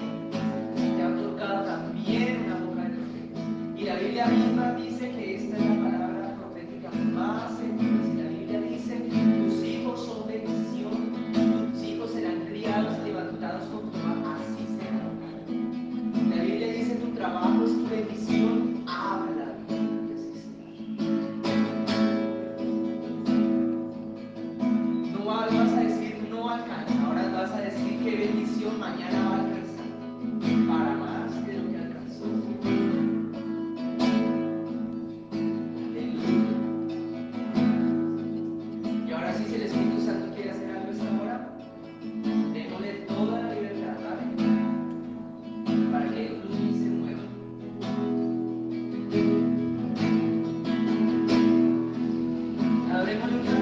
te ha otorgado también una boca de profeta. Y la Biblia misma dice que esta es la palabra profética más segura. Si la Biblia dice, tus hijos son bendición, tus hijos serán criados y levantados con Jehová, así será. La Biblia dice, tu trabajo es tu bendición, habla, que así será. No vas a decir no alcanza, ahora vas a decir qué bendición mañana va a alcanzar, para más de lo que alcanzó. Y ahora sí, si el Espíritu Santo quiere hacer algo esta hora, démosle toda la libertad, ¿vale? Para que Él fluya y se mueva. Abrémosle una